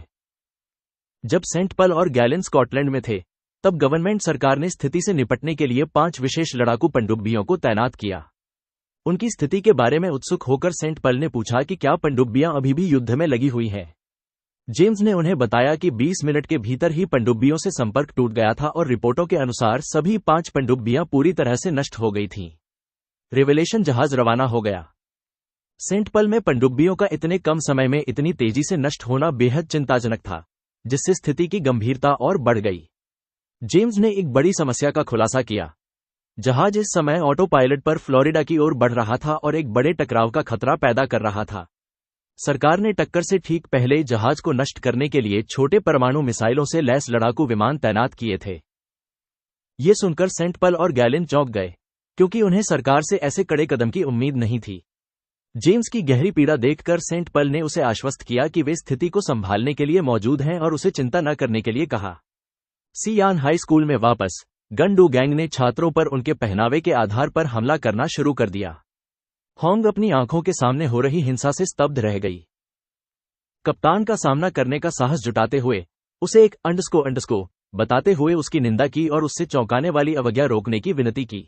जब सेंट पल और गैलन स्कॉटलैंड में थे, तब गवर्नमेंट सरकार ने स्थिति से निपटने के लिए 5 विशेष लड़ाकू पनडुब्बियों को तैनात किया। उनकी स्थिति के बारे में उत्सुक होकर सेंट पल ने पूछा कि क्या पनडुब्बियां अभी भी युद्ध में लगी हुई हैं। जेम्स ने उन्हें बताया कि 20 मिनट के भीतर ही पनडुब्बियों से संपर्क टूट गया था और रिपोर्टों के अनुसार सभी 5 पनडुब्बियां पूरी तरह से नष्ट हो गई थीं। रेवलेशन जहाज रवाना हो गया। सेंट पल में पनडुब्बियों का इतने कम समय में इतनी तेजी से नष्ट होना बेहद चिंताजनक था, जिससे स्थिति की गंभीरता और बढ़ गई। जेम्स ने एक बड़ी समस्या का खुलासा किया। जहाज इस समय ऑटो पायलट पर फ्लोरिडा की ओर बढ़ रहा था और एक बड़े टकराव का खतरा पैदा कर रहा था। सरकार ने टक्कर से ठीक पहले जहाज को नष्ट करने के लिए छोटे परमाणु मिसाइलों से लैस लड़ाकू विमान तैनात किए थे। ये सुनकर सेंट पल और गैलन चौंक गए, क्योंकि उन्हें सरकार से ऐसे कड़े कदम की उम्मीद नहीं थी। जेम्स की गहरी पीड़ा देखकर सेंट पल ने उसे आश्वस्त किया कि वे स्थिति को संभालने के लिए मौजूद हैं और उसे चिंता न करने के लिए कहा। सियान हाई स्कूल में वापस गन डू गैंग ने छात्रों पर उनके पहनावे के आधार पर हमला करना शुरू कर दिया। होंग अपनी आंखों के सामने हो रही हिंसा से स्तब्ध रह गई। कप्तान का सामना करने का साहस जुटाते हुए उसे एक अंडस्को बताते हुए उसकी निंदा की और उससे चौंकाने वाली अवज्ञा रोकने की विनती की।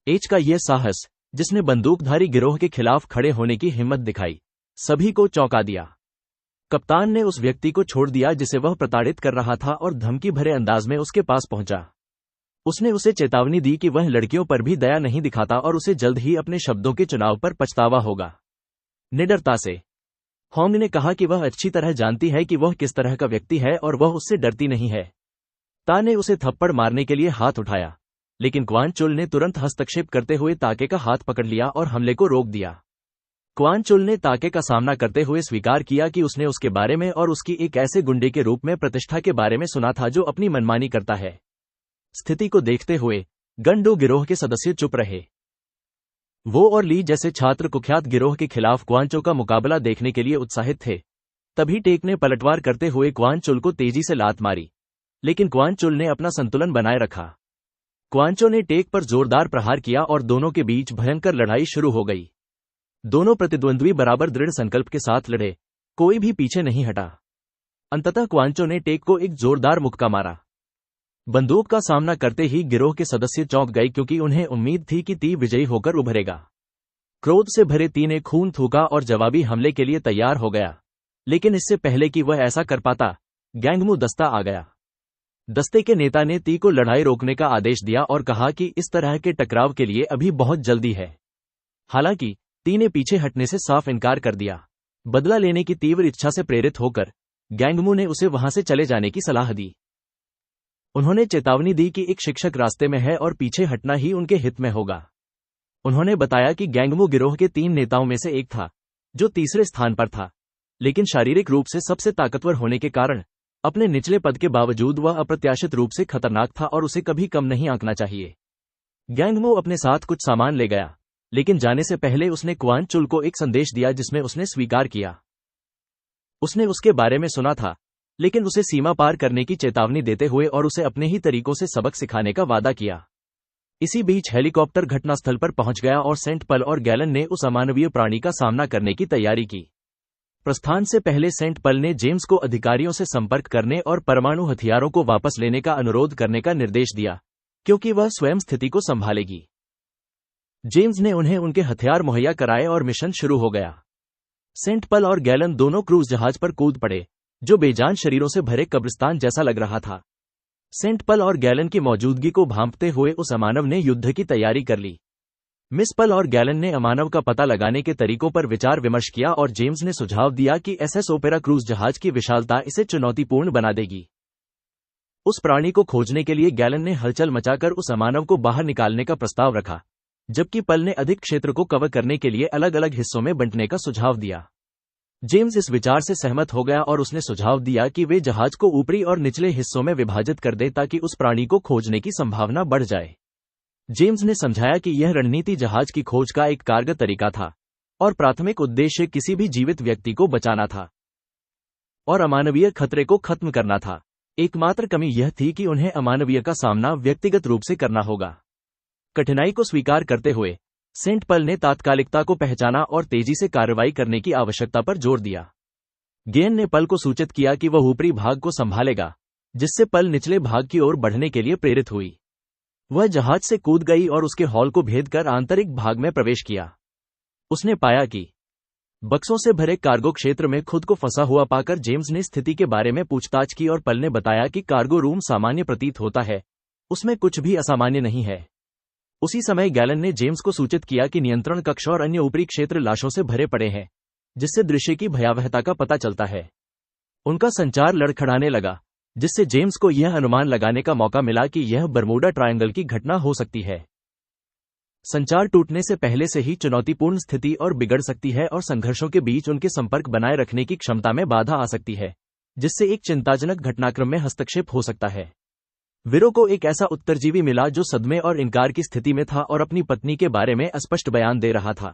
एच का यह साहस, जिसने बंदूकधारी गिरोह के खिलाफ खड़े होने की हिम्मत दिखाई, सभी को चौंका दिया। कप्तान ने उस व्यक्ति को छोड़ दिया जिसे वह प्रताड़ित कर रहा था और धमकी भरे अंदाज में उसके पास पहुंचा। उसने उसे चेतावनी दी कि वह लड़कियों पर भी दया नहीं दिखाता और उसे जल्द ही अपने शब्दों के चुनाव पर पछतावा होगा। निडरता से होंग ने कहा कि वह अच्छी तरह जानती है कि वह किस तरह का व्यक्ति है और वह उससे डरती नहीं है। ता ने उसे थप्पड़ मारने के लिए हाथ उठाया, लेकिन क्वान चुल ने तुरंत हस्तक्षेप करते हुए ताके का हाथ पकड़ लिया और हमले को रोक दिया। क्वान चुल ने ताके का सामना करते हुए स्वीकार किया कि उसने उसके बारे में और उसकी एक ऐसे गुंडे के रूप में प्रतिष्ठा के बारे में सुना था जो अपनी मनमानी करता है। स्थिति को देखते हुए गन डू गिरोह के सदस्य चुप रहे। वो और ली जैसे छात्र कुख्यात गिरोह के खिलाफ क्वांचो का मुकाबला देखने के लिए उत्साहित थे। तभी टेक ने पलटवार करते हुए क्वांचुल को तेजी से लात मारी, लेकिन क्वांचुल ने अपना संतुलन बनाए रखा। क्वांचो ने टेक पर जोरदार प्रहार किया और दोनों के बीच भयंकर लड़ाई शुरू हो गई। दोनों प्रतिद्वंद्वी बराबर दृढ़ संकल्प के साथ लड़े, कोई भी पीछे नहीं हटा। अंततः क्वांचो ने टेक को एक जोरदार मुक्का मारा। बंदूक का सामना करते ही गिरोह के सदस्य चौंक गए, क्योंकि उन्हें उम्मीद थी कि ती विजयी होकर उभरेगा। क्रोध से भरे ती ने खून थूका और जवाबी हमले के लिए तैयार हो गया, लेकिन इससे पहले कि वह ऐसा कर पाता, गैंगमू दस्ता आ गया। दस्ते के नेता ने ती को लड़ाई रोकने का आदेश दिया और कहा कि इस तरह के टकराव के लिए अभी बहुत जल्दी है। हालांकि ती ने पीछे हटने से साफ इनकार कर दिया। बदला लेने की तीव्र इच्छा से प्रेरित होकर गैंगमू ने उसे वहां से चले जाने की सलाह दी। उन्होंने चेतावनी दी कि एक शिक्षक रास्ते में है और पीछे हटना ही उनके हित में होगा। उन्होंने बताया कि गैंगमू गिरोह के 3 नेताओं में से एक था, जो तीसरे स्थान पर था, लेकिन शारीरिक रूप से सबसे ताकतवर होने के कारण अपने निचले पद के बावजूद वह अप्रत्याशित रूप से खतरनाक था और उसे कभी कम नहीं आंकना चाहिए। गैंगमू अपने साथ कुछ सामान ले गया, लेकिन जाने से पहले उसने क्वान चुल को एक संदेश दिया जिसमें उसने स्वीकार किया। उसने उसके बारे में सुना था, लेकिन उसे सीमा पार करने की चेतावनी देते हुए और उसे अपने ही तरीकों से सबक सिखाने का वादा किया। इसी बीच हेलीकॉप्टर घटनास्थल पर पहुंच गया और सेंट पल और गैलन ने उस अमानवीय प्राणी का सामना करने की तैयारी की। प्रस्थान से पहले सेंट पल ने जेम्स को अधिकारियों से संपर्क करने और परमाणु हथियारों को वापस लेने का अनुरोध करने का निर्देश दिया, क्योंकि वह स्वयं स्थिति को संभालेगी। जेम्स ने उन्हें उनके हथियार मुहैया कराए और मिशन शुरू हो गया। सेंट पल और गैलन दोनों क्रूज जहाज पर कूद पड़े, जो बेजान शरीरों से भरे कब्रिस्तान जैसा लग रहा था। सेंट पल और गैलन की मौजूदगी को भांपते हुए उस अमानव ने युद्ध की तैयारी कर ली। मिस पल और गैलन ने अमानव का पता लगाने के तरीकों पर विचार विमर्श किया और जेम्स ने सुझाव दिया कि एसएस ओपेरा क्रूज जहाज की विशालता इसे चुनौतीपूर्ण बना देगी। उस प्राणी को खोजने के लिए गैलन ने हलचल मचाकर उस अमानव को बाहर निकालने का प्रस्ताव रखा, जबकि पल ने अधिक क्षेत्र को कवर करने के लिए अलग अलग हिस्सों में बंटने का सुझाव दिया। जेम्स इस विचार से सहमत हो गया और उसने सुझाव दिया कि वे जहाज को ऊपरी और निचले हिस्सों में विभाजित कर दे ताकि उस प्राणी को खोजने की संभावना बढ़ जाए। जेम्स ने समझाया कि यह रणनीति जहाज की खोज का एक कारगर तरीका था और प्राथमिक उद्देश्य किसी भी जीवित व्यक्ति को बचाना था और अमानवीय खतरे को खत्म करना था। एकमात्र कमी यह थी कि उन्हें अमानवीय का सामना व्यक्तिगत रूप से करना होगा। कठिनाई को स्वीकार करते हुए सेंट पल ने तात्कालिकता को पहचाना और तेजी से कार्रवाई करने की आवश्यकता पर जोर दिया। गेन ने पल को सूचित किया कि वह ऊपरी भाग को संभालेगा, जिससे पल निचले भाग की ओर बढ़ने के लिए प्रेरित हुई। वह जहाज से कूद गई और उसके हॉल को भेद कर आंतरिक भाग में प्रवेश किया। उसने पाया कि बक्सों से भरे कार्गो क्षेत्र में खुद को फंसा हुआ पाकर जेम्स ने स्थिति के बारे में पूछताछ की और पल ने बताया कि कार्गो रूम सामान्य प्रतीत होता है, उसमें कुछ भी असामान्य नहीं है। उसी समय गैलन ने जेम्स को सूचित किया कि नियंत्रण कक्ष और अन्य ऊपरी क्षेत्र लाशों से भरे पड़े हैं, जिससे दृश्य की भयावहता का पता चलता है। उनका संचार लड़खड़ाने लगा, जिससे जेम्स को यह अनुमान लगाने का मौका मिला कि यह बर्मुडा ट्रायंगल की घटना हो सकती है। संचार टूटने से पहले से ही चुनौतीपूर्ण स्थिति और बिगड़ सकती है और संघर्षों के बीच उनके संपर्क बनाए रखने की क्षमता में बाधा आ सकती है, जिससे एक चिंताजनक घटनाक्रम में हस्तक्षेप हो सकता है। वीरो को एक ऐसा उत्तरजीवी मिला जो सदमे और इनकार की स्थिति में था और अपनी पत्नी के बारे में अस्पष्ट बयान दे रहा था।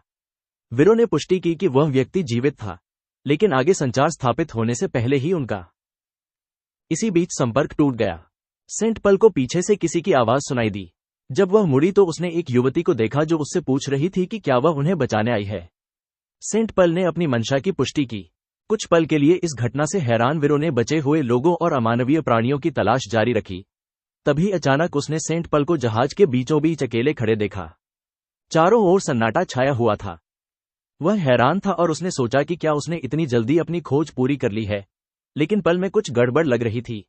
वीरो ने पुष्टि की कि वह व्यक्ति जीवित था, लेकिन आगे संचार स्थापित होने से पहले ही उनका इसी बीच संपर्क टूट गया। सेंट पल को पीछे से किसी की आवाज सुनाई दी। जब वह मुड़ी तो उसने एक युवती को देखा जो उससे पूछ रही थी कि क्या वह उन्हें बचाने आई है। सेंट पल ने अपनी मंशा की पुष्टि की। कुछ पल के लिए इस घटना से हैरान वीरो ने बचे हुए लोगों और अमानवीय प्राणियों की तलाश जारी रखी। तभी अचानक उसने सेंट पल को जहाज के बीचों बीच अकेले खड़े देखा। चारों ओर सन्नाटा छाया हुआ था। वह हैरान था और उसने सोचा कि क्या उसने इतनी जल्दी अपनी खोज पूरी कर ली है, लेकिन पल में कुछ गड़बड़ लग रही थी।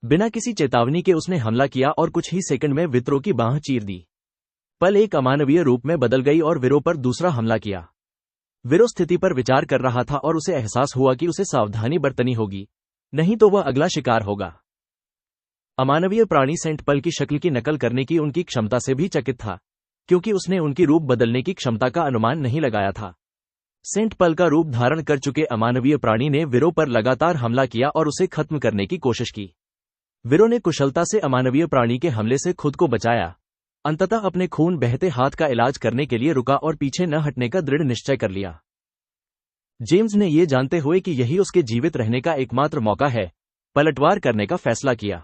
बिना किसी चेतावनी के उसने हमला किया और कुछ ही सेकंड में वित्रो की बांह चीर दी। पल एक अमानवीय रूप में बदल गई और वीरो पर दूसरा हमला किया। वीरो स्थिति पर विचार कर रहा था और उसे एहसास हुआ कि उसे सावधानी बरतनी होगी, नहीं तो वह अगला शिकार होगा। अमानवीय प्राणी सेंट पल की शक्ल की नकल करने की उनकी क्षमता से भी चकित था, क्योंकि उसने उनकी रूप बदलने की क्षमता का अनुमान नहीं लगाया था। सेंट पल का रूप धारण कर चुके अमानवीय प्राणी ने वीरो पर लगातार हमला किया और उसे खत्म करने की कोशिश की। वीरो ने कुशलता से अमानवीय प्राणी के हमले से खुद को बचाया। अंततः अपने खून बहते हाथ का इलाज करने के लिए रुका और पीछे न हटने का दृढ़ निश्चय कर लिया। जेम्स ने यह जानते हुए कि यही उसके जीवित रहने का एकमात्र मौका है, पलटवार करने का फैसला किया।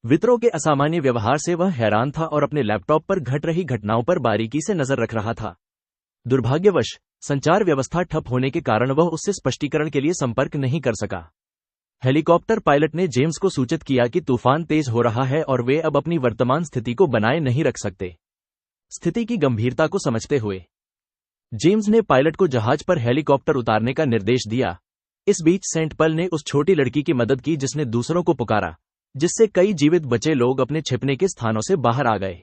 वित्रो के असामान्य व्यवहार से वह हैरान था और अपने लैपटॉप पर घट रही घटनाओं पर बारीकी से नजर रख रहा था। दुर्भाग्यवश संचार व्यवस्था ठप होने के कारण वह उससे स्पष्टीकरण के लिए संपर्क नहीं कर सका। हेलीकॉप्टर पायलट ने जेम्स को सूचित किया कि तूफान तेज हो रहा है और वे अब अपनी वर्तमान स्थिति को बनाए नहीं रख सकते। स्थिति की गंभीरता को समझते हुए जेम्स ने पायलट को जहाज पर हेलीकॉप्टर उतारने का निर्देश दिया। इस बीच सेंट पल ने उस छोटी लड़की की मदद की जिसने दूसरों को पुकारा, जिससे कई जीवित बचे लोग अपने छिपने के स्थानों से बाहर आ गए।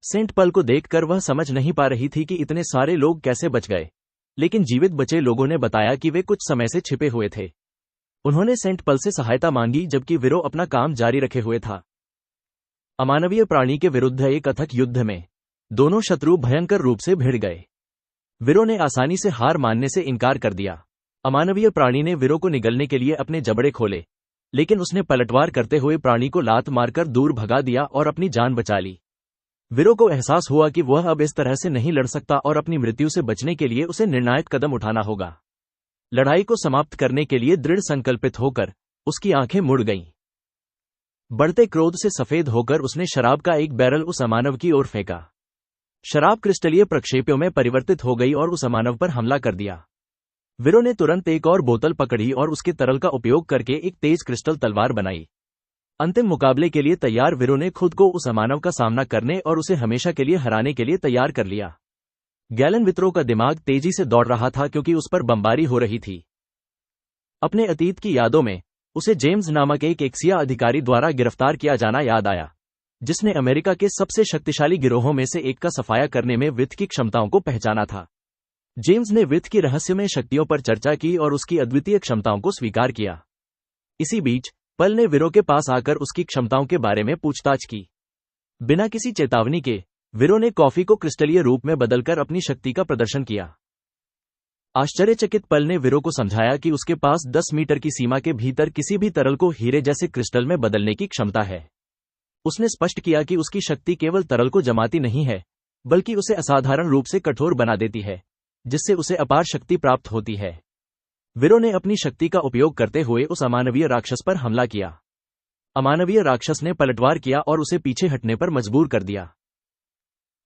सेंट पल को देखकर वह समझ नहीं पा रही थी कि इतने सारे लोग कैसे बच गए, लेकिन जीवित बचे लोगों ने बताया कि वे कुछ समय से छिपे हुए थे। उन्होंने सेंट पल से सहायता मांगी जबकि वीरो अपना काम जारी रखे हुए था। अमानवीय प्राणी के विरुद्ध एक अथक युद्ध में दोनों शत्रु भयंकर रूप से भिड़ गए। वीरो ने आसानी से हार मानने से इनकार कर दिया। अमानवीय प्राणी ने वीरो को निगलने के लिए अपने जबड़े खोले, लेकिन उसने पलटवार करते हुए प्राणी को लात मारकर दूर भगा दिया और अपनी जान बचा ली। वीरो को एहसास हुआ कि वह अब इस तरह से नहीं लड़ सकता और अपनी मृत्यु से बचने के लिए उसे निर्णायक कदम उठाना होगा। लड़ाई को समाप्त करने के लिए दृढ़ संकल्पित होकर उसकी आंखें मुड़ गईं। बढ़ते क्रोध से सफेद होकर उसने शराब का एक बैरल उस अमानव की ओर फेंका। शराब क्रिस्टलीय प्रक्षेप्यों में परिवर्तित हो गई और उस अमानव पर हमला कर दिया। वीरो ने तुरंत एक और बोतल पकड़ी और उसके तरल का उपयोग करके एक तेज क्रिस्टल तलवार बनाई। अंतिम मुकाबले के लिए तैयार वीरो ने खुद को उस अमानव का सामना करने और उसे हमेशा के लिए हराने के लिए तैयार कर लिया। गैलन वित्रो का दिमाग तेजी से दौड़ रहा था क्योंकि उस पर बमबारी हो रही थी। अपने अतीत की यादों में उसे जेम्स नामक एक एक्सिया अधिकारी द्वारा गिरफ्तार किया जाना याद आया, जिसने अमेरिका के सबसे शक्तिशाली गिरोहों में से एक का सफाया करने में वित्त की क्षमताओं को पहचाना था। जेम्स ने वित्त की रहस्यमय शक्तियों पर चर्चा की और उसकी अद्वितीय क्षमताओं को स्वीकार किया। इसी बीच पल ने वीरो के पास आकर उसकी क्षमताओं के बारे में पूछताछ की। बिना किसी चेतावनी के वीरो ने कॉफी को क्रिस्टलीय रूप में बदलकर अपनी शक्ति का प्रदर्शन किया। आश्चर्यचकित पल ने वीरो को समझाया कि उसके पास 10 मीटर की सीमा के भीतर किसी भी तरल को हीरे जैसे क्रिस्टल में बदलने की क्षमता है। उसने स्पष्ट किया कि उसकी शक्ति केवल तरल को जमाती नहीं है, बल्कि उसे असाधारण रूप से कठोर बना देती है, जिससे उसे अपार शक्ति प्राप्त होती है। वीरो ने अपनी शक्ति का उपयोग करते हुए उस अमानवीय राक्षस पर हमला किया। अमानवीय राक्षस ने पलटवार किया और उसे पीछे हटने पर मजबूर कर दिया।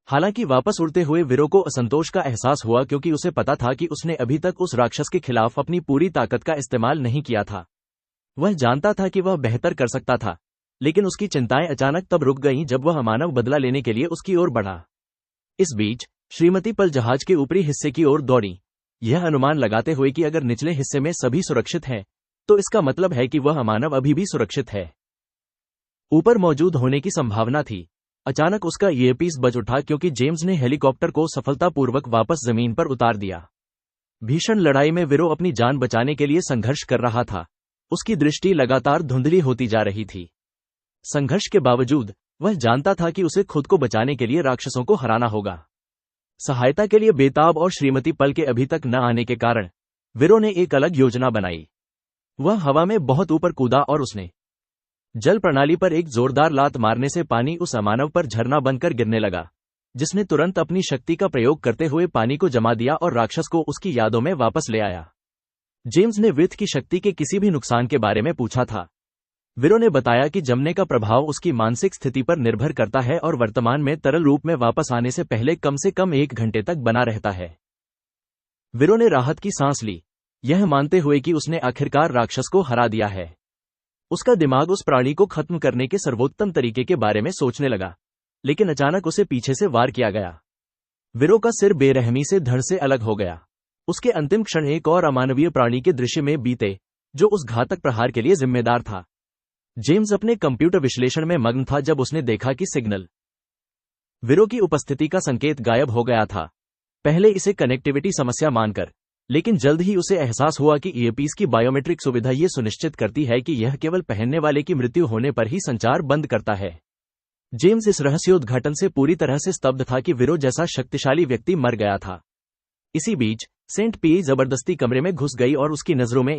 हालांकि वापस उड़ते हुए वीरो को असंतोष का एहसास हुआ क्योंकि उसे पता था कि उसने अभी तक उस राक्षस के खिलाफ अपनी पूरी ताकत का इस्तेमाल नहीं किया था। वह जानता था कि वह बेहतर कर सकता था, लेकिन उसकी चिंताएं अचानक तब रुक गईं जब वह अमानव बदला लेने के लिए उसकी ओर बढ़ा। इस बीच श्रीमती पल जहाज के ऊपरी हिस्से की ओर दौड़ी। यह अनुमान लगाते हुए कि अगर निचले हिस्से में सभी सुरक्षित हैं, तो इसका मतलब है कि वह अमानव अभी भी सुरक्षित है। ऊपर मौजूद होने की संभावना थी। अचानक उसका ईयरपीस बज उठा क्योंकि जेम्स ने हेलीकॉप्टर को सफलतापूर्वक वापस जमीन पर उतार दिया। भीषण लड़ाई में वीरो अपनी जान बचाने के लिए संघर्ष कर रहा था। उसकी दृष्टि लगातार धुंधली होती जा रही थी। संघर्ष के बावजूद वह जानता था कि उसे खुद को बचाने के लिए राक्षसों को हराना होगा। सहायता के लिए बेताब और श्रीमती पल के अभी तक न आने के कारण वीरो ने एक अलग योजना बनाई। वह हवा में बहुत ऊपर कूदा और उसने जल प्रणाली पर एक जोरदार लात मारने से पानी उस अमानव पर झरना बनकर गिरने लगा, जिसने तुरंत अपनी शक्ति का प्रयोग करते हुए पानी को जमा दिया और राक्षस को उसकी यादों में वापस ले आया। जेम्स ने वित्त की शक्ति के किसी भी नुकसान के बारे में पूछा था। वीरो ने बताया कि जमने का प्रभाव उसकी मानसिक स्थिति पर निर्भर करता है और वर्तमान में तरल रूप में वापस आने से पहले कम से कम 1 घंटे तक बना रहता है। वीरो ने राहत की सांस ली, यह मानते हुए कि उसने आखिरकार राक्षस को हरा दिया है। उसका दिमाग उस प्राणी को खत्म करने के सर्वोत्तम तरीके के बारे में सोचने लगा, लेकिन अचानक उसे पीछे से वार किया गया। वीरो का सिर बेरहमी से धड़ से अलग हो गया। उसके अंतिम क्षण एक और अमानवीय प्राणी के दृश्य में बीते, जो उस घातक प्रहार के लिए जिम्मेदार था। जेम्स अपने कंप्यूटर विश्लेषण में मग्न था जब उसने देखा कि सिग्नल वीरो की उपस्थिति का संकेत गायब हो गया था। पहले इसे कनेक्टिविटी समस्या मानकर, लेकिन जल्द ही उसे एहसास हुआ कि ईयरपीस की बायोमेट्रिक सुविधा ये सुनिश्चित करती है कि यह केवल पहनने वाले की मृत्यु होने पर ही संचार बंद करता है। जेम्स इस रहस्योद्घाटन से पूरी तरह से स्तब्ध था कि वीरो जैसा शक्तिशाली व्यक्ति मर गया था। इसी बीच सेंट पी जबरदस्ती कमरे में घुस गई और उसकी नजरों में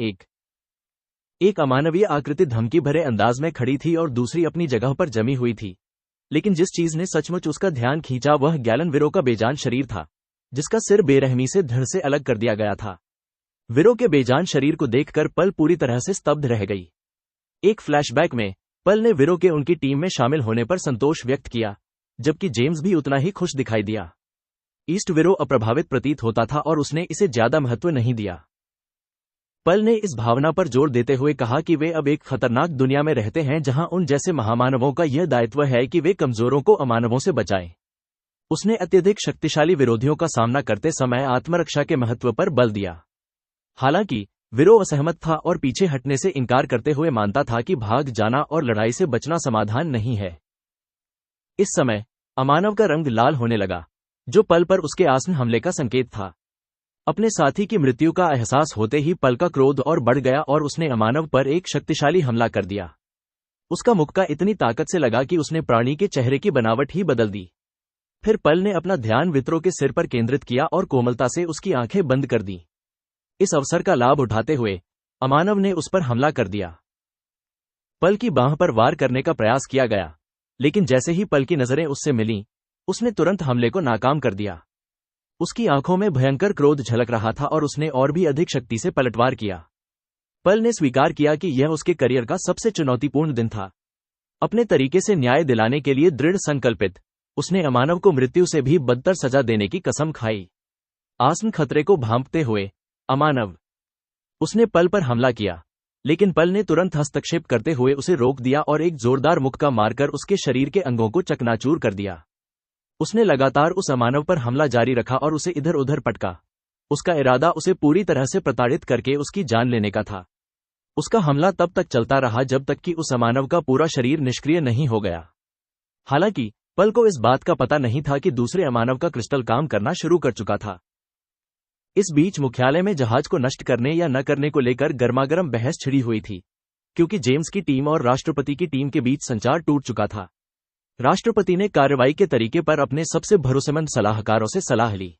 एक अमानवीय आकृति धमकी भरे अंदाज में खड़ी थी और दूसरी अपनी जगह पर जमी हुई थी। लेकिन जिस चीज ने सचमुच उसका ध्यान खींचा वह गैलन वीरो का बेजान शरीर था, जिसका सिर बेरहमी से धड़ से अलग कर दिया गया था। वीरो के बेजान शरीर को देखकर पल पूरी तरह से स्तब्ध रह गई। एक फ्लैशबैक में पल ने वीरो के उनकी टीम में शामिल होने पर संतोष व्यक्त किया, जबकि जेम्स भी उतना ही खुश दिखाई दिया। ईस्ट वीरो अप्रभावित प्रतीत होता था और उसने इसे ज्यादा महत्व नहीं दिया। पल ने इस भावना पर जोर देते हुए कहा कि वे अब एक खतरनाक दुनिया में रहते हैं जहां उन जैसे महामानवों का यह दायित्व है कि वे कमजोरों को अमानवों से बचाएं। उसने अत्यधिक शक्तिशाली विरोधियों का सामना करते समय आत्मरक्षा के महत्व पर बल दिया। हालांकि वीरो असहमत था और पीछे हटने से इनकार करते हुए मानता था कि भाग जाना और लड़ाई से बचना समाधान नहीं है। इस समय अमानव का रंग लाल होने लगा, जो पल पर उसके आसन्न हमले का संकेत था। अपने साथी की मृत्यु का एहसास होते ही पल का क्रोध और बढ़ गया और उसने अमानव पर एक शक्तिशाली हमला कर दिया। उसका मुक्का इतनी ताकत से लगा कि उसने प्राणी के चेहरे की बनावट ही बदल दी। फिर पल ने अपना ध्यान वित्रो के सिर पर केंद्रित किया और कोमलता से उसकी आंखें बंद कर दी। इस अवसर का लाभ उठाते हुए अमानव ने उस पर हमला कर दिया। पल की बांह पर वार करने का प्रयास किया गया, लेकिन जैसे ही पल की नजरें उससे मिलीं, उसने तुरंत हमले को नाकाम कर दिया। उसकी आंखों में भयंकर क्रोध झलक रहा था और उसने और भी अधिक शक्ति से पलटवार किया। पल ने स्वीकार किया कि यह उसके करियर का सबसे चुनौतीपूर्ण दिन था। अपने तरीके से न्याय दिलाने के लिए दृढ़ संकल्पित, उसने अमानव को मृत्यु से भी बदतर सजा देने की कसम खाई। आसन्न खतरे को भांपते हुए अमानव उसने पल पर हमला किया, लेकिन पल ने तुरंत हस्तक्षेप करते हुए उसे रोक दिया और एक जोरदार मुक्का मारकर उसके शरीर के अंगों को चकनाचूर कर दिया। उसने लगातार उस अमानव पर हमला जारी रखा और उसे इधर उधर पटका। उसका इरादा उसे पूरी तरह से प्रताड़ित करके उसकी जान लेने का था। उसका हमला तब तक चलता रहा जब तक कि उस अमानव का पूरा शरीर निष्क्रिय नहीं हो गया। हालांकि पल को इस बात का पता नहीं था कि दूसरे अमानव का क्रिस्टल काम करना शुरू कर चुका था। इस बीच मुख्यालय में जहाज को नष्ट करने या न करने को लेकर गर्मागर्म बहस छिड़ी हुई थी, क्योंकि जेम्स की टीम और राष्ट्रपति की टीम के बीच संचार टूट चुका था। राष्ट्रपति ने कार्रवाई के तरीके पर अपने सबसे भरोसेमंद सलाहकारों से सलाह ली।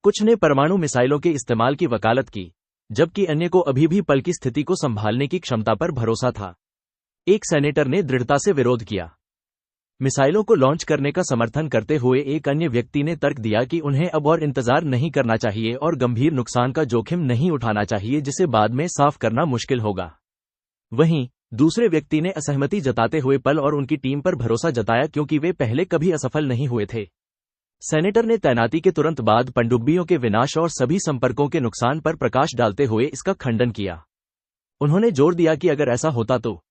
कुछ ने परमाणु मिसाइलों के इस्तेमाल की वकालत की, जबकि अन्य को अभी भी पल की स्थिति को संभालने की क्षमता पर भरोसा था। एक सेनेटर ने दृढ़ता से विरोध किया। मिसाइलों को लॉन्च करने का समर्थन करते हुए एक अन्य व्यक्ति ने तर्क दिया कि उन्हें अब और इंतजार नहीं करना चाहिए और गंभीर नुकसान का जोखिम नहीं उठाना चाहिए जिसे बाद में साफ करना मुश्किल होगा। वहीं दूसरे व्यक्ति ने असहमति जताते हुए पल और उनकी टीम पर भरोसा जताया, क्योंकि वे पहले कभी असफल नहीं हुए थे। सेनेटर ने तैनाती के तुरंत बाद पनडुब्बियों के विनाश और सभी संपर्कों के नुकसान पर प्रकाश डालते हुए इसका खंडन किया। उन्होंने जोर दिया कि अगर ऐसा होता तो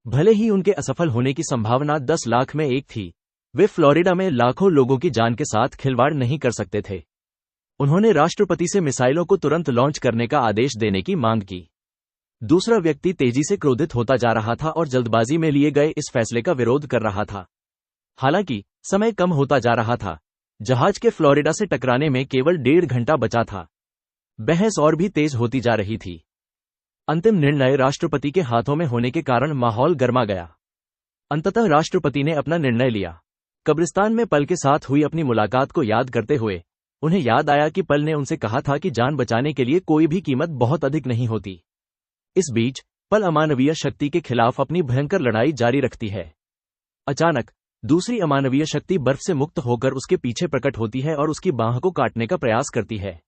भले ही उनके असफल होने की संभावना 10 लाख में एक थी, वे फ्लोरिडा में लाखों लोगों की जान के साथ खिलवाड़ नहीं कर सकते थे। उन्होंने राष्ट्रपति से मिसाइलों को तुरंत लॉन्च करने का आदेश देने की मांग की। दूसरा व्यक्ति तेजी से क्रोधित होता जा रहा था और जल्दबाजी में लिए गए इस फैसले का विरोध कर रहा था। हालांकि समय कम होता जा रहा था। जहाज के फ्लोरिडा से टकराने में केवल 1.5 घंटा बचा था। बहस और भी तेज होती जा रही थी। अंतिम निर्णय राष्ट्रपति के हाथों में होने के कारण माहौल गर्मा गया। अंततः राष्ट्रपति ने अपना निर्णय लिया। कब्रिस्तान में पल के साथ हुई अपनी मुलाकात को याद करते हुए उन्हें याद आया कि पल ने उनसे कहा था कि जान बचाने के लिए कोई भी कीमत बहुत अधिक नहीं होती। इस बीच पल अमानवीय शक्ति के खिलाफ अपनी भयंकर लड़ाई जारी रखती है। अचानक दूसरी अमानवीय शक्ति बर्फ से मुक्त होकर उसके पीछे प्रकट होती है और उसकी बांह को काटने का प्रयास करती है।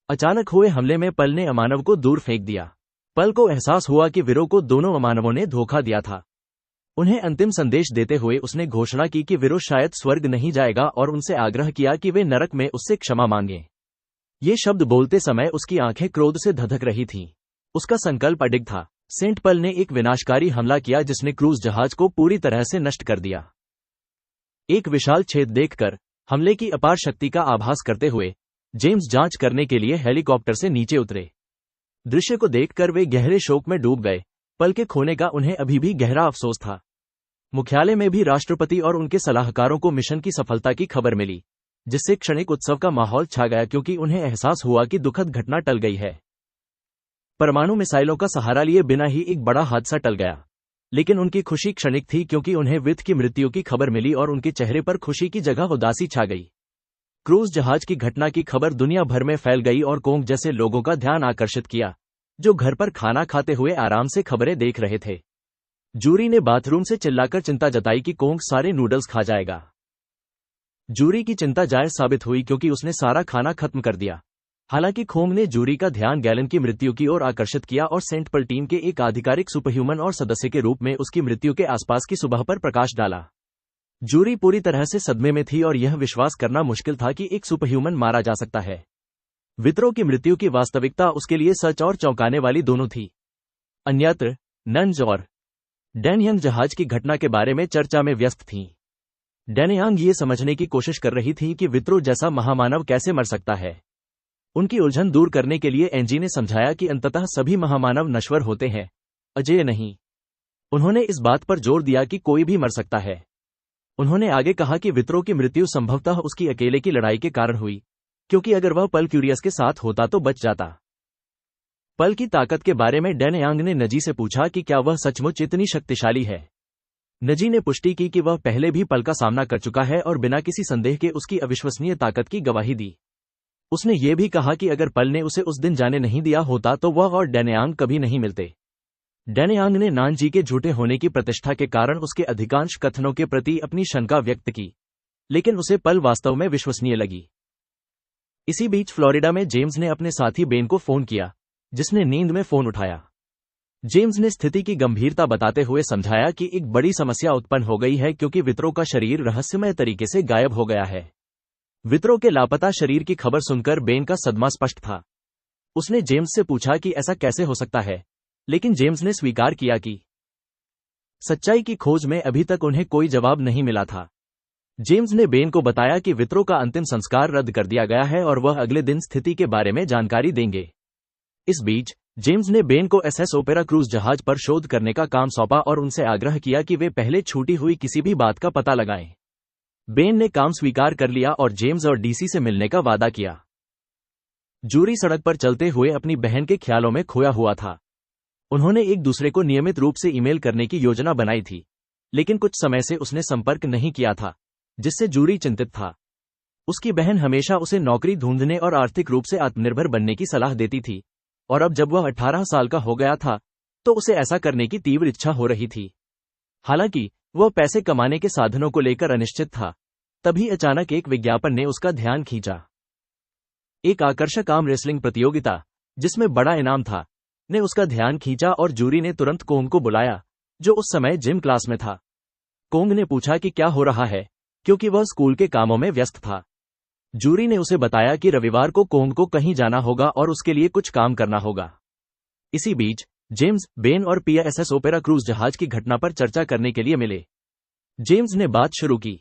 अचानक हुए हमले में पल ने अमानव को दूर फेंक दिया। पल को एहसास हुआ कि वीरो को दोनों अमानवों ने धोखा दिया था। उन्हें अंतिम संदेश देते हुए उसने घोषणा की कि वीरो शायद स्वर्ग नहीं जाएगा और उनसे आग्रह किया कि वे नरक में उससे क्षमा मांगें। ये शब्द बोलते समय उसकी आंखें क्रोध से धधक रही थीं। उसका संकल्प अडिग था। सेंट पल ने एक विनाशकारी हमला किया जिसने क्रूज जहाज को पूरी तरह से नष्ट कर दिया। एक विशाल छेद देखकर हमले की अपार शक्ति का आभास करते हुए जेम्स जांच करने के लिए हेलीकॉप्टर से नीचे उतरे। दृश्य को देखकर वे गहरे शोक में डूब गए। पल के खोने का उन्हें अभी भी गहरा अफसोस था। मुख्यालय में भी राष्ट्रपति और उनके सलाहकारों को मिशन की सफलता की खबर मिली, जिससे क्षणिक उत्सव का माहौल छा गया क्योंकि उन्हें एहसास हुआ कि दुखद घटना टल गई है। परमाणु मिसाइलों का सहारा लिए बिना ही एक बड़ा हादसा टल गया, लेकिन उनकी खुशी क्षणिक थी क्योंकि उन्हें विथ की मृत्यु की खबर मिली और उनके चेहरे पर खुशी की जगह उदासी छा गई। क्रूज जहाज की घटना की खबर दुनिया भर में फैल गई और कोंग जैसे लोगों का ध्यान आकर्षित किया, जो घर पर खाना खाते हुए आराम से खबरें देख रहे थे। जूरी ने बाथरूम से चिल्लाकर चिंता जताई कि कोंग सारे नूडल्स खा जाएगा। जूरी की चिंता जायज साबित हुई क्योंकि उसने सारा खाना खत्म कर दिया। हालांकि खोंग ने जूरी का ध्यान गैलन की मृत्यु की ओर आकर्षित किया और सेंट पल टीम के एक आधिकारिक सुपरह्यूमन और सदस्य के रूप में उसकी मृत्यु के आसपास की सुबह पर प्रकाश डाला। जूरी पूरी तरह से सदमे में थी और यह विश्वास करना मुश्किल था कि एक सुपरह्यूमन मारा जा सकता है। वित्रो की मृत्यु की वास्तविकता उसके लिए सच और चौंकाने वाली दोनों थी। अन्यत्र नंज और डैनयांग जहाज की घटना के बारे में चर्चा में व्यस्त थीं। डैनयांग ये समझने की कोशिश कर रही थी कि वित्रो जैसा महामानव कैसे मर सकता है। उनकी उलझन दूर करने के लिए एंजी ने समझाया कि अंततः सभी महामानव नश्वर होते हैं, अजेय नहीं। उन्होंने इस बात पर जोर दिया कि कोई भी मर सकता है। उन्होंने आगे कहा कि वित्रो की मृत्यु संभवतः उसकी अकेले की लड़ाई के कारण हुई, क्योंकि अगर वह पल क्यूरियस के साथ होता तो बच जाता। पल की ताकत के बारे में डैनयांग ने नजी से पूछा कि क्या वह सचमुच इतनी शक्तिशाली है। नजी ने पुष्टि की कि वह पहले भी पल का सामना कर चुका है और बिना किसी संदेह के उसकी अविश्वसनीय ताकत की गवाही दी। उसने ये भी कहा कि अगर पल ने उसे उस दिन जाने नहीं दिया होता तो वह और डैनयांग कभी नहीं मिलते। डैनयांग ने नानजी के झूठे होने की प्रतिष्ठा के कारण उसके अधिकांश कथनों के प्रति अपनी शंका व्यक्त की, लेकिन उसे पल वास्तव में विश्वसनीय लगी। इसी बीच फ्लोरिडा में जेम्स ने अपने साथी बेन को फोन किया, जिसने नींद में फोन उठाया। जेम्स ने स्थिति की गंभीरता बताते हुए समझाया कि एक बड़ी समस्या उत्पन्न हो गई है क्योंकि वित्रो का शरीर रहस्यमय तरीके से गायब हो गया है। वित्रो के लापता शरीर की खबर सुनकर बेन का सदमा स्पष्ट था। उसने जेम्स से पूछा कि ऐसा कैसे हो सकता है, लेकिन जेम्स ने स्वीकार किया कि सच्चाई की खोज में अभी तक उन्हें कोई जवाब नहीं मिला था। जेम्स ने बेन को बताया कि वित्रो का अंतिम संस्कार रद्द कर दिया गया है और वह अगले दिन स्थिति के बारे में जानकारी देंगे। इस बीच जेम्स ने बेन को एसएस ओपेरा क्रूज जहाज पर शोध करने का काम सौंपा और उनसे आग्रह किया कि वे पहले छूटी हुई किसी भी बात का पता लगाएं। बेन ने काम स्वीकार कर लिया और जेम्स और डीसी से मिलने का वादा किया। जूरी सड़क पर चलते हुए अपनी बहन के ख्यालों में खोया हुआ था। उन्होंने एक दूसरे को नियमित रूप से ईमेल करने की योजना बनाई थी, लेकिन कुछ समय से उसने संपर्क नहीं किया था, जिससे जूरी चिंतित था। उसकी बहन हमेशा उसे नौकरी ढूंढने और आर्थिक रूप से आत्मनिर्भर बनने की सलाह देती थी, और अब जब वह 18 साल का हो गया था तो उसे ऐसा करने की तीव्र इच्छा हो रही थी। हालांकि वह पैसे कमाने के साधनों को लेकर अनिश्चित था। तभी अचानक एक विज्ञापन ने उसका ध्यान खींचा। एक आकर्षक आर्म रेसलिंग प्रतियोगिता, जिसमें बड़ा इनाम था, ने उसका ध्यान खींचा और जूरी ने तुरंत कोंग को बुलाया, जो उस समय जिम क्लास में था। कोंग ने पूछा कि क्या हो रहा है, क्योंकि वह स्कूल के कामों में व्यस्त था। जूरी ने उसे बताया कि रविवार को कोंग को कहीं जाना होगा और उसके लिए कुछ काम करना होगा। इसी बीच जेम्स, बेन और पिया एसएस ओपेरा क्रूज जहाज की घटना पर चर्चा करने के लिए मिले। जेम्स ने बात शुरू की।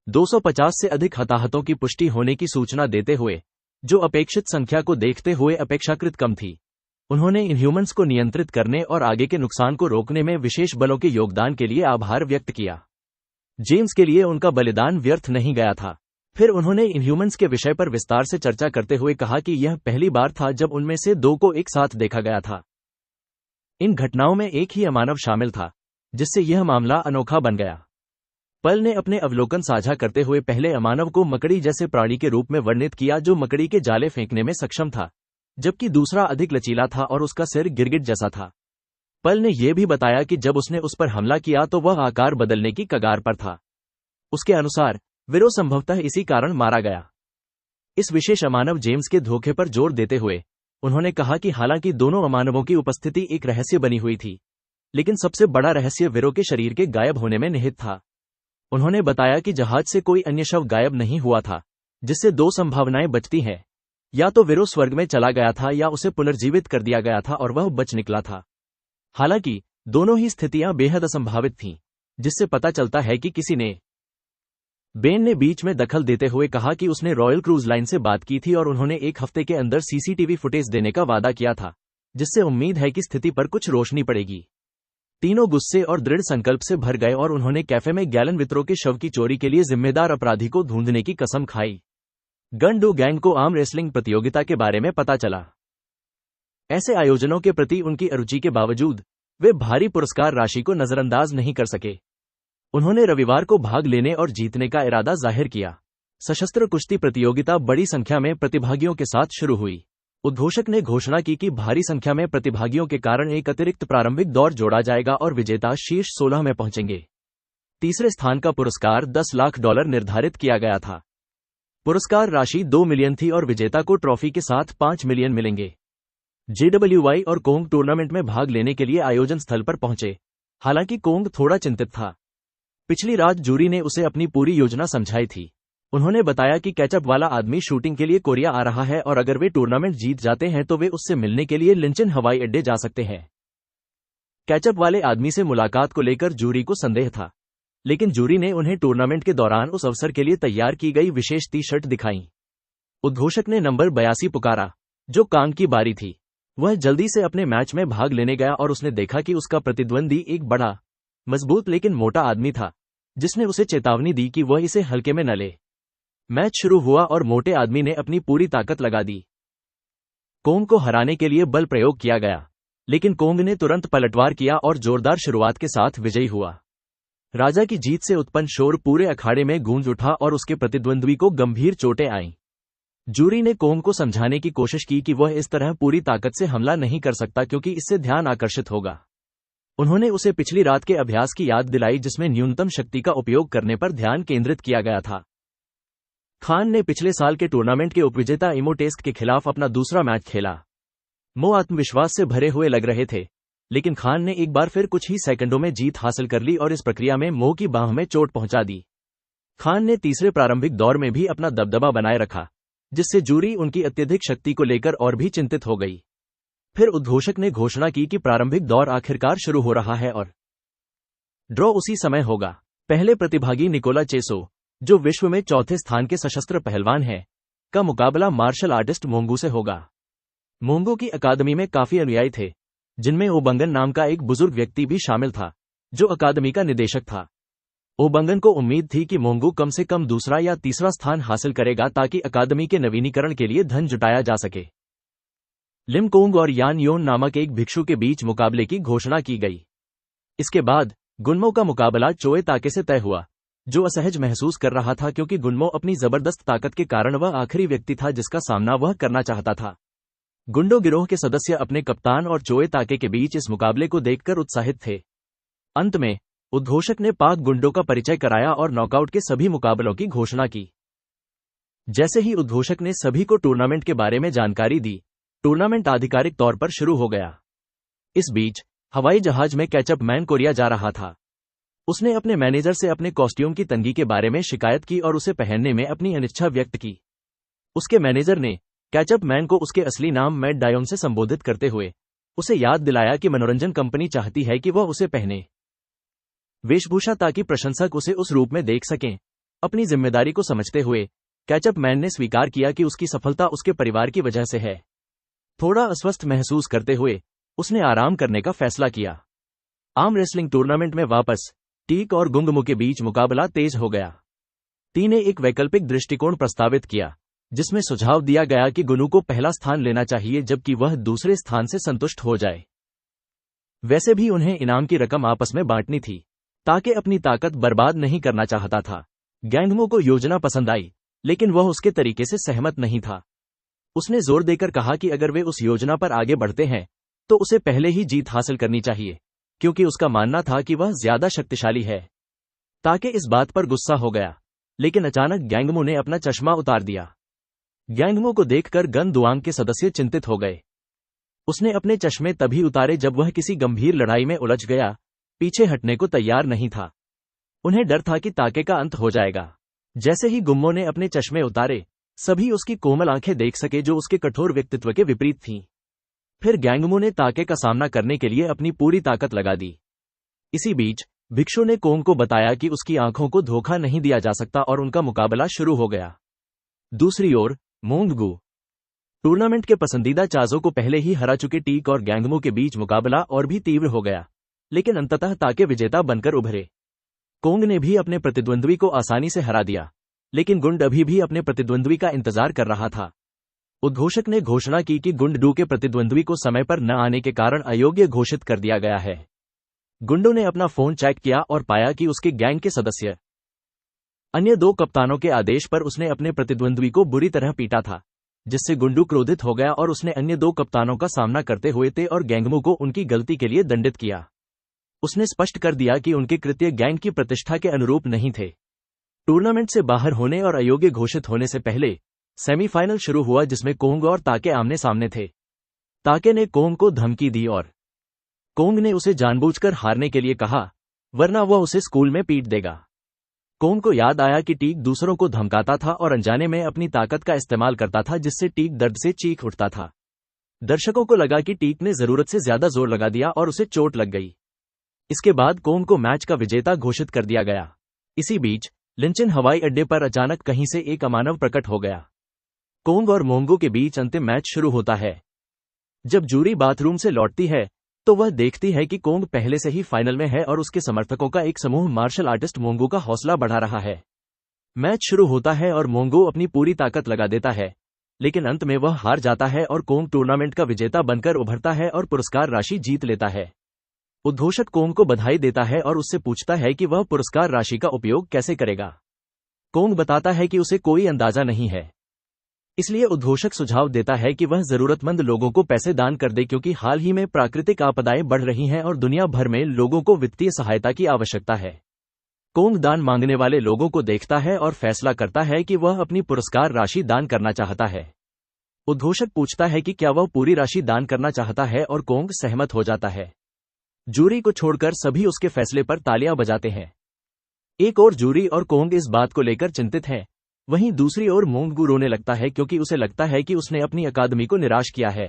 250 से अधिक हताहतों की पुष्टि होने की सूचना देते हुए, जो अपेक्षित संख्या को देखते हुए अपेक्षाकृत कम थी। उन्होंने इनह्यूमन्स को नियंत्रित करने और आगे के नुकसान को रोकने में विशेष बलों के योगदान के लिए आभार व्यक्त किया। जेम्स के लिए उनका बलिदान व्यर्थ नहीं गया था। फिर उन्होंने इनह्यूमन्स के विषय पर विस्तार से चर्चा करते हुए कहा कि यह पहली बार था जब उनमें से दो को एक साथ देखा गया था। इन घटनाओं में एक ही अमानव शामिल था, जिससे यह मामला अनोखा बन गया। पल ने अपने अवलोकन साझा करते हुए पहले अमानव को मकड़ी जैसे प्राणी के रूप में वर्णित किया जो मकड़ी के जाले फेंकने में सक्षम था, जबकि दूसरा अधिक लचीला था और उसका सिर गिरगिट जैसा था। पल ने यह भी बताया कि जब उसने उस पर हमला किया तो वह आकार बदलने की कगार पर था। उसके अनुसार विरो संभवतः इसी कारण मारा गया। इस विशेष अमानव जेम्स के धोखे पर जोर देते हुए उन्होंने कहा कि हालांकि दोनों अमानवों की उपस्थिति एक रहस्य बनी हुई थी, लेकिन सबसे बड़ा रहस्य विरो के शरीर के गायब होने में निहित था। उन्होंने बताया कि जहाज से कोई अन्य शव गायब नहीं हुआ था, जिससे दो संभावनाएं बचती हैं, या तो विरो स्वर्ग में चला गया था या उसे पुनर्जीवित कर दिया गया था और वह बच निकला था। हालांकि दोनों ही स्थितियां बेहद असंभावित थीं, जिससे पता चलता है कि किसी ने। बेन ने बीच में दखल देते हुए कहा कि उसने रॉयल क्रूज लाइन से बात की थी और उन्होंने एक हफ्ते के अंदर सीसीटीवी फुटेज देने का वादा किया था, जिससे उम्मीद है कि स्थिति पर कुछ रोशनी पड़ेगी। तीनों गुस्से और दृढ़ संकल्प से भर गए और उन्होंने कैफे में गैलन वित्रो के शव की चोरी के लिए जिम्मेदार अपराधी को ढूंढने की कसम खाई। गन डू गैंग को आर्म रेसलिंग प्रतियोगिता के बारे में पता चला। ऐसे आयोजनों के प्रति उनकी अरुचि के बावजूद वे भारी पुरस्कार राशि को नजरअंदाज नहीं कर सके। उन्होंने रविवार को भाग लेने और जीतने का इरादा जाहिर किया। सशस्त्र कुश्ती प्रतियोगिता बड़ी संख्या में प्रतिभागियों के साथ शुरू हुई। उद्घोषक ने घोषणा की कि भारी संख्या में प्रतिभागियों के कारण एक अतिरिक्त प्रारंभिक दौर जोड़ा जाएगा और विजेता शीर्ष 16 में पहुंचेंगे। तीसरे स्थान का पुरस्कार $10 लाख निर्धारित किया गया था। पुरस्कार राशि 2 मिलियन थी और विजेता को ट्रॉफी के साथ 5 मिलियन मिलेंगे। जेडब्ल्यूआई और कोंग टूर्नामेंट में भाग लेने के लिए आयोजन स्थल पर पहुंचे। हालांकि कोंग थोड़ा चिंतित था। पिछली रात जूरी ने उसे अपनी पूरी योजना समझाई थी। उन्होंने बताया कि कैचअप वाला आदमी शूटिंग के लिए कोरिया आ रहा है और अगर वे टूर्नामेंट जीत जाते हैं तो वे उससे मिलने के लिए लिंचन हवाई अड्डे जा सकते हैं। कैचअप वाले आदमी से मुलाकात को लेकर जूरी को संदेह था, लेकिन जूरी ने उन्हें टूर्नामेंट के दौरान उस अवसर के लिए तैयार की गई विशेष टी-शर्ट दिखाई। उद्घोषक ने नंबर 82 पुकारा, जो कांग की बारी थी। वह जल्दी से अपने मैच में भाग लेने गया और उसने देखा कि उसका प्रतिद्वंदी एक बड़ा, मजबूत लेकिन मोटा आदमी था, जिसने उसे चेतावनी दी कि वह इसे हल्के में न ले। मैच शुरू हुआ और मोटे आदमी ने अपनी पूरी ताकत लगा दी। कोंग को हराने के लिए बल प्रयोग किया गया, लेकिन कोंग ने तुरंत पलटवार किया और जोरदार शुरुआत के साथ विजयी हुआ। राजा की जीत से उत्पन्न शोर पूरे अखाड़े में गूंज उठा और उसके प्रतिद्वंद्वी को गंभीर चोटें आईं। जूरी ने कोंग को समझाने की कोशिश की कि वह इस तरह पूरी ताकत से हमला नहीं कर सकता क्योंकि इससे ध्यान आकर्षित होगा। उन्होंने उसे पिछली रात के अभ्यास की याद दिलाई जिसमें न्यूनतम शक्ति का उपयोग करने पर ध्यान केंद्रित किया गया था। खान ने पिछले साल के टूर्नामेंट के उपविजेता इमो टेस्क के खिलाफ अपना दूसरा मैच खेला। मो आत्मविश्वास से भरे हुए लग रहे थे, लेकिन खान ने एक बार फिर कुछ ही सेकंडों में जीत हासिल कर ली और इस प्रक्रिया में मो की बाह में चोट पहुंचा दी। खान ने तीसरे प्रारंभिक दौर में भी अपना दबदबा बनाए रखा, जिससे जूरी उनकी अत्यधिक शक्ति को लेकर और भी चिंतित हो गई। फिर उद्घोषक ने घोषणा की कि प्रारंभिक दौर आखिरकार शुरू हो रहा है और ड्रॉ उसी समय होगा। पहले प्रतिभागी निकोला चेसो, जो विश्व में चौथे स्थान के सशस्त्र पहलवान हैं, का मुकाबला मार्शल आर्टिस्ट मोंगू से होगा। मोंगू की अकादमी में काफी अनुयायी थे, जिनमें ओबंगन नाम का एक बुजुर्ग व्यक्ति भी शामिल था, जो अकादमी का निदेशक था। ओबंगन को उम्मीद थी कि मोंगू कम से कम दूसरा या तीसरा स्थान हासिल करेगा ताकि अकादमी के नवीनीकरण के लिए धन जुटाया जा सके। लिम कोंग और यान योन नामक एक भिक्षु के बीच मुकाबले की घोषणा की गई। इसके बाद गुनमो का मुकाबला चोए ताके से तय हुआ, जो असहज महसूस कर रहा था क्योंकि गुनमो अपनी जबरदस्त ताकत के कारण वह आखिरी व्यक्ति था जिसका सामना वह करना चाहता था। गुंडो गिरोह के सदस्य अपने कप्तान और चोए ताके के बीच इस मुकाबले को देखकर उत्साहित थे। अंत में उद्घोषक ने पाक गुंडो का परिचय कराया और नॉकआउट के सभी मुकाबलों की घोषणा की। जैसे ही उद्घोषक ने सभी को टूर्नामेंट के बारे में जानकारी दी, टूर्नामेंट आधिकारिक तौर पर शुरू हो गया। इस बीच हवाई जहाज में कैचअप मैन कोरिया जा रहा था। उसने अपने मैनेजर से अपने कॉस्ट्यूम की तंगी के बारे में शिकायत की और उसे पहनने में अपनी अनिच्छा व्यक्त की। उसके मैनेजर ने कैचअप मैन को उसके असली नाम मैट डायोन से संबोधित करते हुए उसे याद दिलाया कि मनोरंजन कंपनी चाहती है कि वह उसे पहने वेशभूषा ताकि प्रशंसक उसे उस रूप में देख सकें अपनी जिम्मेदारी को समझते हुए कैचअप मैन ने स्वीकार किया कि उसकी सफलता उसके परिवार की वजह से है। थोड़ा अस्वस्थ महसूस करते हुए उसने आराम करने का फैसला किया। आर्म रेसलिंग टूर्नामेंट में वापस टीक और गुंगमू के बीच मुकाबला तेज हो गया। टी ने एक वैकल्पिक दृष्टिकोण प्रस्तावित किया, जिसमें सुझाव दिया गया कि गुनु को पहला स्थान लेना चाहिए जबकि वह दूसरे स्थान से संतुष्ट हो जाए। वैसे भी उन्हें इनाम की रकम आपस में बांटनी थी। ताके अपनी ताकत बर्बाद नहीं करना चाहता था। गैंगमू को योजना पसंद आई, लेकिन वह उसके तरीके से सहमत नहीं था। उसने जोर देकर कहा कि अगर वे उस योजना पर आगे बढ़ते हैं तो उसे पहले ही जीत हासिल करनी चाहिए, क्योंकि उसका मानना था कि वह ज्यादा शक्तिशाली है। ताके इस बात पर गुस्सा हो गया, लेकिन अचानक गैंगमू ने अपना चश्मा उतार दिया। गैंगमू को देखकर गन दुआंग के सदस्य चिंतित हो गए। उसने अपने चश्मे तभी उतारे जब वह किसी गंभीर लड़ाई में उलझ गया, पीछे हटने को तैयार नहीं था। उन्हें डर था कि ताके का अंत हो जाएगा। जैसे ही गुम्मो ने अपने चश्मे उतारे, सभी उसकी कोमल आंखें देख सके जो उसके कठोर व्यक्तित्व के विपरीत थीं। फिर गैंगमू ने ताके का सामना करने के लिए अपनी पूरी ताकत लगा दी। इसी बीच भिक्षु ने कोंग को बताया कि उसकी आंखों को धोखा नहीं दिया जा सकता और उनका मुकाबला शुरू हो गया। दूसरी ओर मोंगगू टूर्नामेंट के पसंदीदा चाजों को पहले ही हरा चुके टीक और गैंगमू के बीच मुकाबला और भी तीव्र हो गया, लेकिन अंततः ताके विजेता बनकर उभरे। कोंग ने भी अपने प्रतिद्वंद्वी को आसानी से हरा दिया, लेकिन गुंड अभी भी अपने प्रतिद्वंद्वी का इंतजार कर रहा था। उद्घोषक ने घोषणा की कि गुंड डू के प्रतिद्वंद्वी को समय पर न आने के कारण अयोग्य घोषित कर दिया गया है। गुंडो ने अपना फोन चेक किया और पाया कि उसके गैंग के सदस्य अन्य दो कप्तानों के आदेश पर उसने अपने प्रतिद्वंद्वी को बुरी तरह पीटा था, जिससे गुंडू क्रोधित हो गया और उसने अन्य दो कप्तानों का सामना करते हुए ते और गैंगमू को उनकी गलती के लिए दंडित किया। उसने स्पष्ट कर दिया कि उनके कृत्य गैंग की प्रतिष्ठा के अनुरूप नहीं थे। टूर्नामेंट से बाहर होने और अयोग्य घोषित होने से पहले सेमीफाइनल शुरू हुआ, जिसमें कोंग और ताके आमने सामने थे। ताके ने कोंग को धमकी दी और कोंग ने उसे जानबूझकर हारने के लिए कहा, वरना वह उसे स्कूल में पीट देगा। कोंग को याद आया कि टीक दूसरों को धमकाता था और अनजाने में अपनी ताकत का इस्तेमाल करता था, जिससे टीक दर्द से चीख उठता था। दर्शकों को लगा कि टीक ने जरूरत से ज्यादा जोर लगा दिया और उसे चोट लग गई। इसके बाद कोंग को मैच का विजेता घोषित कर दिया गया। इसी बीच लिंचिन हवाई अड्डे पर अचानक कहीं से एक अमानव प्रकट हो गया। कोंग और मोंगो के बीच अंतिम मैच शुरू होता है। जब जूरी बाथरूम से लौटती है तो वह देखती है कि कोंग पहले से ही फाइनल में है और उसके समर्थकों का एक समूह मार्शल आर्टिस्ट मोंगो का हौसला बढ़ा रहा है। मैच शुरू होता है और मोंगो अपनी पूरी ताकत लगा देता है, लेकिन अंत में वह हार जाता है और कोंग टूर्नामेंट का विजेता बनकर उभरता है और पुरस्कार राशि जीत लेता है। उद्घोषक कोंग को बधाई देता है और उससे पूछता है कि वह पुरस्कार राशि का उपयोग कैसे करेगा। कोंग बताता है कि उसे कोई अंदाजा नहीं है, इसलिए उद्घोषक सुझाव देता है कि वह जरूरतमंद लोगों को पैसे दान कर दे, क्योंकि हाल ही में प्राकृतिक आपदाएं बढ़ रही हैं और दुनिया भर में लोगों को वित्तीय सहायता की आवश्यकता है। कोंग दान मांगने वाले लोगों को देखता है और फैसला करता है कि वह अपनी पुरस्कार राशि दान करना चाहता है। उद्घोषक पूछता है कि क्या वह पूरी राशि दान करना चाहता है और कोंग सहमत हो जाता है। जूरी को छोड़कर सभी उसके फैसले पर तालियां बजाते हैं। एक और जूरी और कोंग इस बात को लेकर चिंतित है, वहीं दूसरी ओर मोंगगू रोने लगता है क्योंकि उसे लगता है कि उसने अपनी अकादमी को निराश किया है।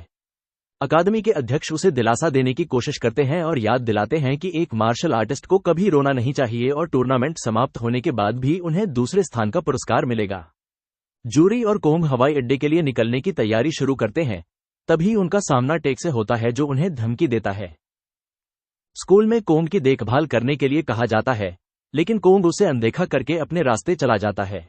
अकादमी के अध्यक्ष उसे दिलासा देने की कोशिश करते हैं और याद दिलाते हैं कि एक मार्शल आर्टिस्ट को कभी रोना नहीं चाहिए और टूर्नामेंट समाप्त होने के बाद भी उन्हें दूसरे स्थान का पुरस्कार मिलेगा। जूरी और कोंग हवाई अड्डे के लिए निकलने की तैयारी शुरू करते हैं, तभी उनका सामना टेक से होता है जो उन्हें धमकी देता है। स्कूल में कोंग की देखभाल करने के लिए कहा जाता है, लेकिन कोंग उसे अनदेखा करके अपने रास्ते चला जाता है।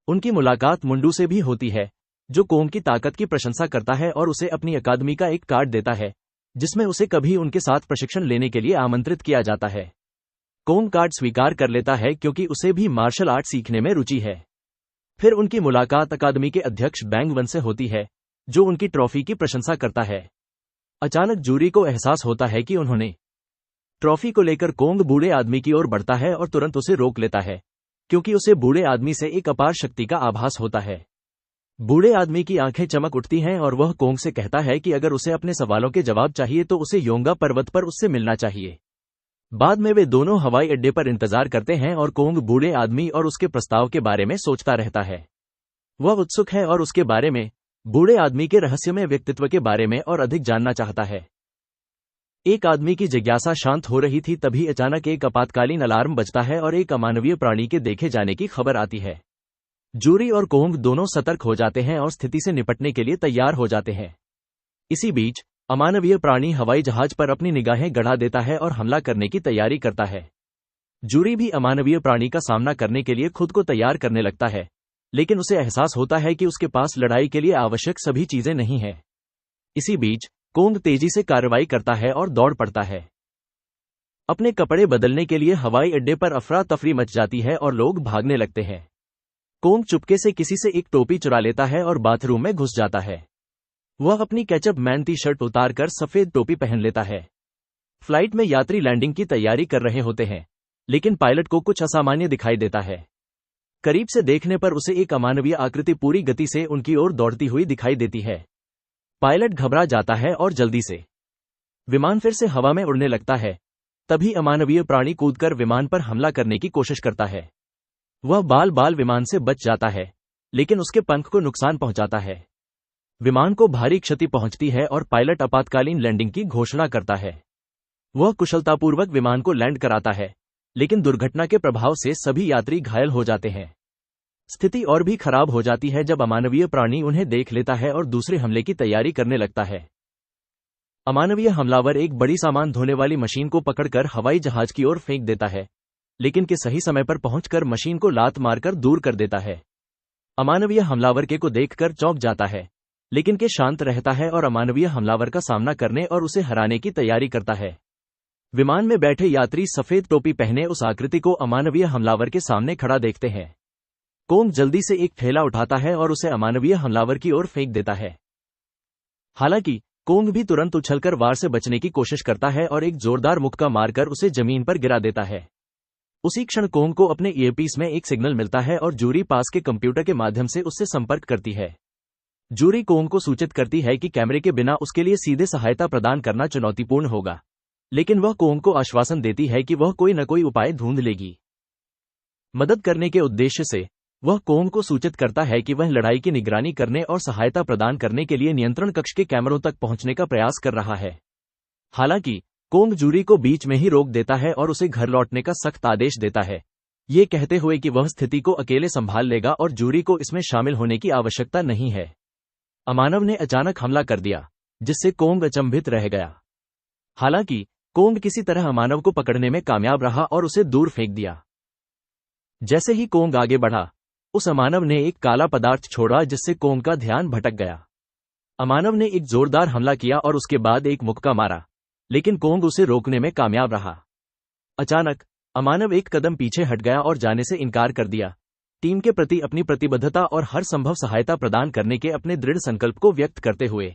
उनकी मुलाकात मुंडू से भी होती है, जो कोंग की ताकत की प्रशंसा करता है और उसे अपनी अकादमी का एक कार्ड देता है, जिसमें उसे कभी उनके साथ प्रशिक्षण लेने के लिए आमंत्रित किया जाता है। कोंग कार्ड स्वीकार कर लेता है क्योंकि उसे भी मार्शल आर्ट सीखने में रुचि है। फिर उनकी मुलाकात अकादमी के अध्यक्ष बैंग वन से होती है, जो उनकी ट्रॉफी की प्रशंसा करता है। अचानक जूरी को एहसास होता है कि उन्होंने ट्रॉफी को लेकर कोंग बूढ़े आदमी की ओर बढ़ता है और तुरंत उसे रोक लेता है, क्योंकि उसे बूढ़े आदमी से एक अपार शक्ति का आभास होता है। बूढ़े आदमी की आंखें चमक उठती हैं और वह कोंग से कहता है कि अगर उसे अपने सवालों के जवाब चाहिए तो उसे योंगा पर्वत पर उससे मिलना चाहिए। बाद में वे दोनों हवाई अड्डे पर इंतजार करते हैं और कोंग बूढ़े आदमी और उसके प्रस्ताव के बारे में सोचता रहता है। वह उत्सुक है और उसके बारे में, बूढ़े आदमी के रहस्यमय व्यक्तित्व के बारे में और अधिक जानना चाहता है। एक आदमी की जिज्ञासा शांत हो रही थी, तभी अचानक एक आपातकालीन अलार्म बजता है और एक अमानवीय प्राणी के देखे जाने की खबर आती है। जूरी और कोंग दोनों सतर्क हो जाते हैं और स्थिति से निपटने के लिए तैयार हो जाते हैं। इसी बीच अमानवीय प्राणी हवाई जहाज पर अपनी निगाहें गड़ा देता है और हमला करने की तैयारी करता है। जूरी भी अमानवीय प्राणी का सामना करने के लिए खुद को तैयार करने लगता है, लेकिन उसे एहसास होता है कि उसके पास लड़ाई के लिए आवश्यक सभी चीजें नहीं हैं। इसी बीच कोंग तेजी से कार्रवाई करता है और दौड़ पड़ता है। अपने कपड़े बदलने के लिए हवाई अड्डे पर अफरा तफरी मच जाती है और लोग भागने लगते हैं। कोंग चुपके से किसी से एक टोपी चुरा लेता है और बाथरूम में घुस जाता है। वह अपनी कैचअप मैन टी शर्ट उतारकर सफेद टोपी पहन लेता है। फ्लाइट में यात्री लैंडिंग की तैयारी कर रहे होते हैं, लेकिन पायलट को कुछ असामान्य दिखाई देता है। करीब से देखने पर उसे एक अमानवीय आकृति पूरी गति से उनकी ओर दौड़ती हुई दिखाई देती है। पायलट घबरा जाता है और जल्दी से विमान फिर से हवा में उड़ने लगता है। तभी अमानवीय प्राणी कूदकर विमान पर हमला करने की कोशिश करता है। वह बाल बाल विमान से बच जाता है, लेकिन उसके पंख को नुकसान पहुंचाता है। विमान को भारी क्षति पहुंचती है और पायलट आपातकालीन लैंडिंग की घोषणा करता है। वह कुशलतापूर्वक विमान को लैंड कराता है, लेकिन दुर्घटना के प्रभाव से सभी यात्री घायल हो जाते हैं। स्थिति और भी खराब हो जाती है जब अमानवीय प्राणी उन्हें देख लेता है और दूसरे हमले की तैयारी करने लगता है। अमानवीय हमलावर एक बड़ी सामान धोने वाली मशीन को पकड़कर हवाई जहाज की ओर फेंक देता है, लेकिन के सही समय पर पहुंचकर मशीन को लात मारकर दूर कर देता है। अमानवीय हमलावर के को देखकर चौंक जाता है, लेकिन के शांत रहता है और अमानवीय हमलावर का सामना करने और उसे हराने की तैयारी करता है। विमान में बैठे यात्री सफेद टोपी पहने उस आकृति को अमानवीय हमलावर के सामने खड़ा देखते हैं। कोंग जल्दी से एक थैला उठाता है और उसे अमानवीय हमलावर की ओर फेंक देता है। हालांकि कोंग भी तुरंत उछलकर वार से बचने की कोशिश करता है और एक जोरदार मुक्का मारकर उसे जमीन पर गिरा देता है। उसी क्षण कोंग को अपने ईयरपीस में एक सिग्नल मिलता है और जूरी पास के कंप्यूटर के माध्यम से उससे संपर्क करती है। जूरी कोंग को सूचित करती है कि कैमरे के बिना उसके लिए सीधे सहायता प्रदान करना चुनौतीपूर्ण होगा, लेकिन वह कोंग को आश्वासन देती है कि वह कोई न कोई उपाय ढूंढ लेगी। मदद करने के उद्देश्य से वह कोंग को सूचित करता है कि वह लड़ाई की निगरानी करने और सहायता प्रदान करने के लिए नियंत्रण कक्ष के कैमरों तक पहुंचने का प्रयास कर रहा है। हालांकि कोंग जूरी को बीच में ही रोक देता है और उसे घर लौटने का सख्त आदेश देता है, ये कहते हुए कि वह स्थिति को अकेले संभाल लेगा और जूरी को इसमें शामिल होने की आवश्यकता नहीं है। अमानव ने अचानक हमला कर दिया, जिससे कोंग अचंभित रह गया। हालांकि कोंग किसी तरह अमानव को पकड़ने में कामयाब रहा और उसे दूर फेंक दिया। जैसे ही कोंग आगे बढ़ा, उस अमानव ने एक काला पदार्थ छोड़ा जिससे कोंग का ध्यान भटक गया। अमानव ने एक जोरदार हमला किया और उसके बाद एक मुक्का मारा, लेकिन कोंग उसे रोकने में कामयाब रहा। अचानक अमानव एक कदम पीछे हट गया और जाने से इनकार कर दिया, टीम के प्रति अपनी प्रतिबद्धता और हर संभव सहायता प्रदान करने के अपने दृढ़ संकल्प को व्यक्त करते हुए।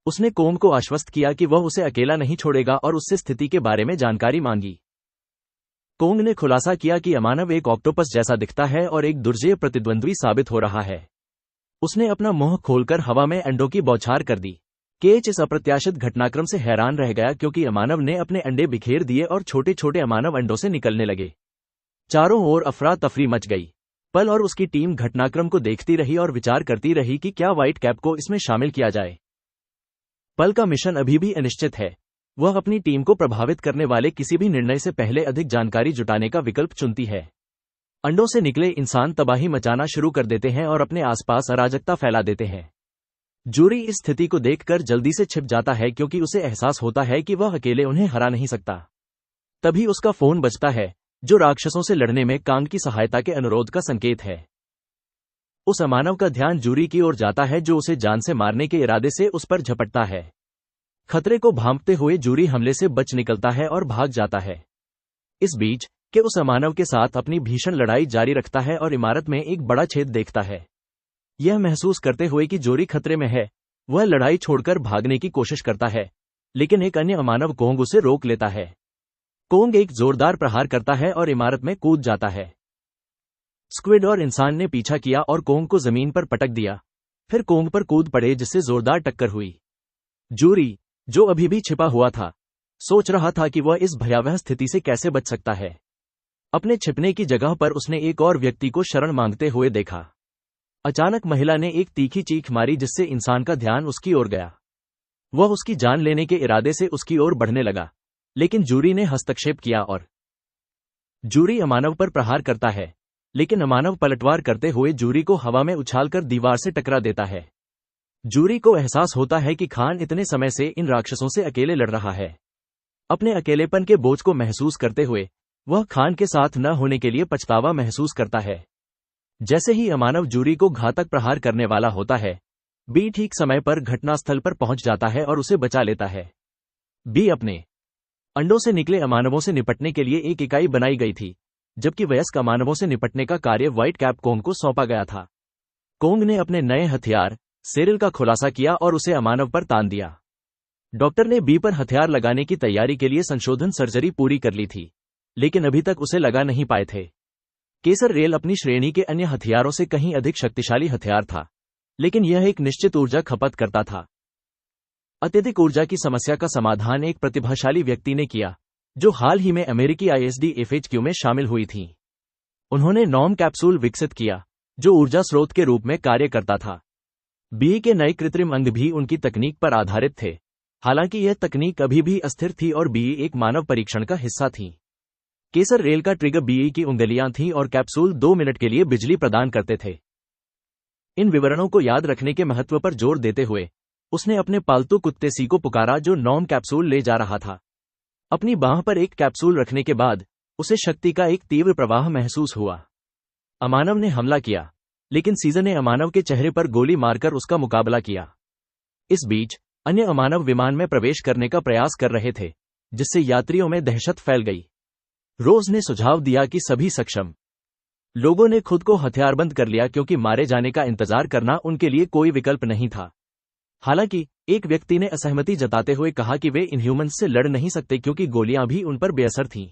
उसने कोंग को आश्वस्त किया कि वह उसे अकेला नहीं छोड़ेगा और उससे स्थिति के बारे में जानकारी मांगी। कोंग ने खुलासा किया कि अमानव एक ऑक्टोपस जैसा दिखता है और एक दुर्जेय प्रतिद्वंद्वी साबित हो रहा है। उसने अपना मुंह खोलकर हवा में अंडों की बौछार कर दी। केच इस अप्रत्याशित घटनाक्रम से हैरान रह गया क्योंकि अमानव ने अपने अंडे बिखेर दिए और छोटे छोटे अमानव अंडों से निकलने लगे। चारों ओर अफरा तफरी मच गई। पल और उसकी टीम घटनाक्रम को देखती रही और विचार करती रही कि क्या व्हाइट कैप को इसमें शामिल किया जाए। पल का मिशन अभी भी अनिश्चित है। वह अपनी टीम को प्रभावित करने वाले किसी भी निर्णय से पहले अधिक जानकारी जुटाने का विकल्प चुनती है। अंडों से निकले इंसान तबाही मचाना शुरू कर देते हैं और अपने आसपास अराजकता फैला देते हैं। जूरी इस स्थिति को देखकर जल्दी से छिप जाता है क्योंकि उसे एहसास होता है कि वह अकेले उन्हें हरा नहीं सकता। तभी उसका फोन बजता है, जो राक्षसों से लड़ने में कांग की सहायता के अनुरोध का संकेत है। उस अमानव का ध्यान जूरी की ओर जाता है जो उसे जान से मारने के इरादे से उस पर झपटता है। खतरे को भांपते हुए जूरी हमले से बच निकलता है और भाग जाता है। इस बीच के उस अमानव के साथ अपनी भीषण लड़ाई जारी रखता है और इमारत में एक बड़ा छेद देखता है। यह महसूस करते हुए कि जूरी खतरे में है, वह लड़ाई छोड़कर भागने की कोशिश करता है, लेकिन एक अन्य अमानव कोंग उसे रोक लेता है। कोंग एक जोरदार प्रहार करता है और इमारत में कूद जाता है। स्क्विड और इंसान ने पीछा किया और कोंग को जमीन पर पटक दिया, फिर कोंग पर कूद पड़े जिससे जोरदार टक्कर हुई। जूरी, जो अभी भी छिपा हुआ था, सोच रहा था कि वह इस भयावह स्थिति से कैसे बच सकता है। अपने छिपने की जगह पर उसने एक और व्यक्ति को शरण मांगते हुए देखा। अचानक महिला ने एक तीखी चीख मारी जिससे इंसान का ध्यान उसकी ओर गया। वह उसकी जान लेने के इरादे से उसकी ओर बढ़ने लगा, लेकिन जूरी ने हस्तक्षेप किया और जूरी अमानव पर प्रहार करता है, लेकिन अमानव पलटवार करते हुए जूरी को हवा में उछालकर दीवार से टकरा देता है। जूरी को एहसास होता है कि खान इतने समय से इन राक्षसों से अकेले लड़ रहा है। अपने अकेलेपन के बोझ को महसूस करते हुए वह खान के साथ न होने के लिए पछतावा महसूस करता है। जैसे ही अमानव जूरी को घातक प्रहार करने वाला होता है, बी ठीक समय पर घटनास्थल पर पहुंच जाता है और उसे बचा लेता है। बी अपने अंडों से निकले अमानवों से निपटने के लिए एक इकाई बनाई गई थी, जबकि वयस्क अमानवों से निपटने का कार्य व्हाइट कैप कोंग को सौंपा गया था। कोंग ने अपने नए हथियार सेरिल का खुलासा किया और उसे अमानव पर तान दिया। डॉक्टर ने बी पर हथियार लगाने की तैयारी के लिए संशोधन सर्जरी पूरी कर ली थी, लेकिन अभी तक उसे लगा नहीं पाए थे। केसर रेल अपनी श्रेणी के अन्य हथियारों से कहीं अधिक शक्तिशाली हथियार था, लेकिन यह एक निश्चित ऊर्जा खपत करता था। अत्यधिक ऊर्जा की समस्या का समाधान एक प्रतिभाशाली व्यक्ति ने किया, जो हाल ही में अमेरिकी ISD FHQ में शामिल हुई थी। उन्होंने नॉर्म कैप्सूल विकसित किया, जो ऊर्जा स्रोत के रूप में कार्य करता था। बी के नए कृत्रिम अंग भी उनकी तकनीक पर आधारित थे, हालांकि यह तकनीक अभी भी अस्थिर थी और बी एक मानव परीक्षण का हिस्सा थी। केसर रेल का ट्रिगर बी की उंगलियां थीं और कैप्सूल 2 मिनट के लिए बिजली प्रदान करते थे। इन विवरणों को याद रखने के महत्व पर जोर देते हुए उसने अपने पालतू कुत्ते सी को पुकारा, जो नॉर्म कैप्सूल ले जा रहा था। अपनी बाह पर एक कैप्सूल रखने के बाद उसे शक्ति का एक तीव्र प्रवाह महसूस हुआ। अमानव ने हमला किया, लेकिन सीजर ने अमानव के चेहरे पर गोली मारकर उसका मुकाबला किया। इस बीच अन्य अमानव विमान में प्रवेश करने का प्रयास कर रहे थे, जिससे यात्रियों में दहशत फैल गई। रोज ने सुझाव दिया कि सभी सक्षम लोगों ने खुद को हथियारबंद कर लिया, क्योंकि मारे जाने का इंतजार करना उनके लिए कोई विकल्प नहीं था। हालांकि एक व्यक्ति ने असहमति जताते हुए कहा कि वे इनह्यूमन्स से लड़ नहीं सकते, क्योंकि गोलियां भी उन पर बेअसर थीं।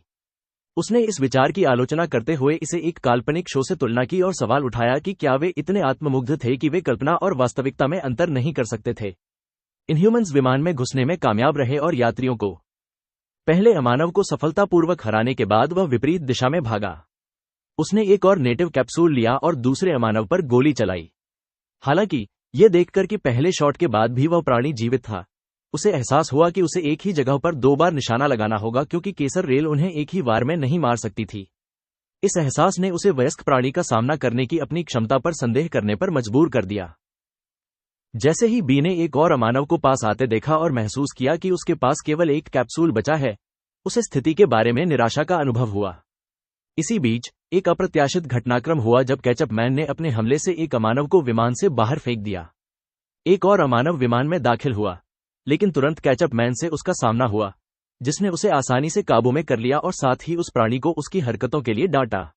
उसने इस विचार की आलोचना करते हुए इसे एक काल्पनिक शो से तुलना की और सवाल उठाया कि क्या वे इतने आत्ममुग्ध थे कि वे कल्पना और वास्तविकता में अंतर नहीं कर सकते थे। इनह्यूमन्स विमान में घुसने में कामयाब रहे और यात्रियों को पहले अमानव को सफलतापूर्वक हराने के बाद वह विपरीत दिशा में भागा। उसने एक और नेटिव कैप्सूल लिया और दूसरे अमानव पर गोली चलाई। हालांकि यह देखकर कि पहले शॉट के बाद भी वह प्राणी जीवित था, उसे एहसास हुआ कि उसे एक ही जगह पर 2 बार निशाना लगाना होगा, क्योंकि केसर रेल उन्हें एक ही वार में नहीं मार सकती थी। इस एहसास ने उसे वयस्क प्राणी का सामना करने की अपनी क्षमता पर संदेह करने पर मजबूर कर दिया। जैसे ही बी ने एक और अमानव को पास आते देखा और महसूस किया कि उसके पास केवल एक कैप्सूल बचा है, उसे स्थिति के बारे में निराशा का अनुभव हुआ। इसी बीच एक अप्रत्याशित घटनाक्रम हुआ जब केचप मैन ने अपने हमले से एक अमानव को विमान से बाहर फेंक दिया। एक और अमानव विमान में दाखिल हुआ, लेकिन तुरंत केचप मैन से उसका सामना हुआ, जिसने उसे आसानी से काबू में कर लिया और साथ ही उस प्राणी को उसकी हरकतों के लिए डांटा।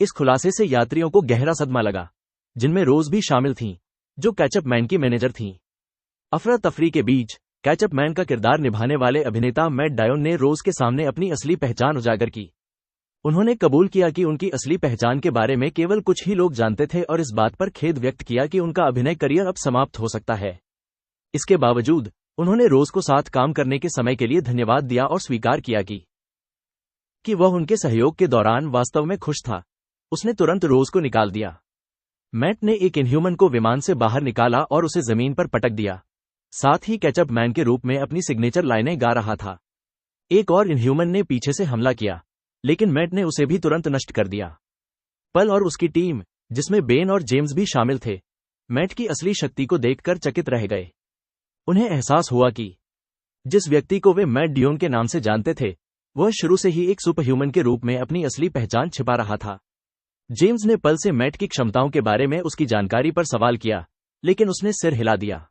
इस खुलासे से यात्रियों को गहरा सदमा लगा, जिनमें रोज भी शामिल थीं, जो केचप मैन की मैनेजर थीं। अफरा तफरी के बीच केचप मैन का किरदार निभाने वाले अभिनेता मैट डायोन ने रोज के सामने अपनी असली पहचान उजागर की। उन्होंने कबूल किया कि उनकी असली पहचान के बारे में केवल कुछ ही लोग जानते थे और इस बात पर खेद व्यक्त किया कि उनका अभिनय करियर अब समाप्त हो सकता है। इसके बावजूद उन्होंने रोज को साथ काम करने के समय के लिए धन्यवाद दिया और स्वीकार किया कि वह उनके सहयोग के दौरान वास्तव में खुश था। उसने तुरंत रोज को निकाल दिया। मैट ने एक इनह्यूमन को विमान से बाहर निकाला और उसे जमीन पर पटक दिया, साथ ही केचप मैन के रूप में अपनी सिग्नेचर लाइनें गा रहा था। एक और इनह्यूमन ने पीछे से हमला किया, लेकिन मैट ने उसे भी तुरंत नष्ट कर दिया। पल और उसकी टीम, जिसमें बेन और जेम्स भी शामिल थे, मैट की असली शक्ति को देखकर चकित रह गए। उन्हें एहसास हुआ कि जिस व्यक्ति को वे मैट डियोन के नाम से जानते थे, वह शुरू से ही एक सुपरह्यूमन के रूप में अपनी असली पहचान छिपा रहा था। जेम्स ने पल से मैट की क्षमताओं के बारे में उसकी जानकारी पर सवाल किया, लेकिन उसने सिर हिला दिया।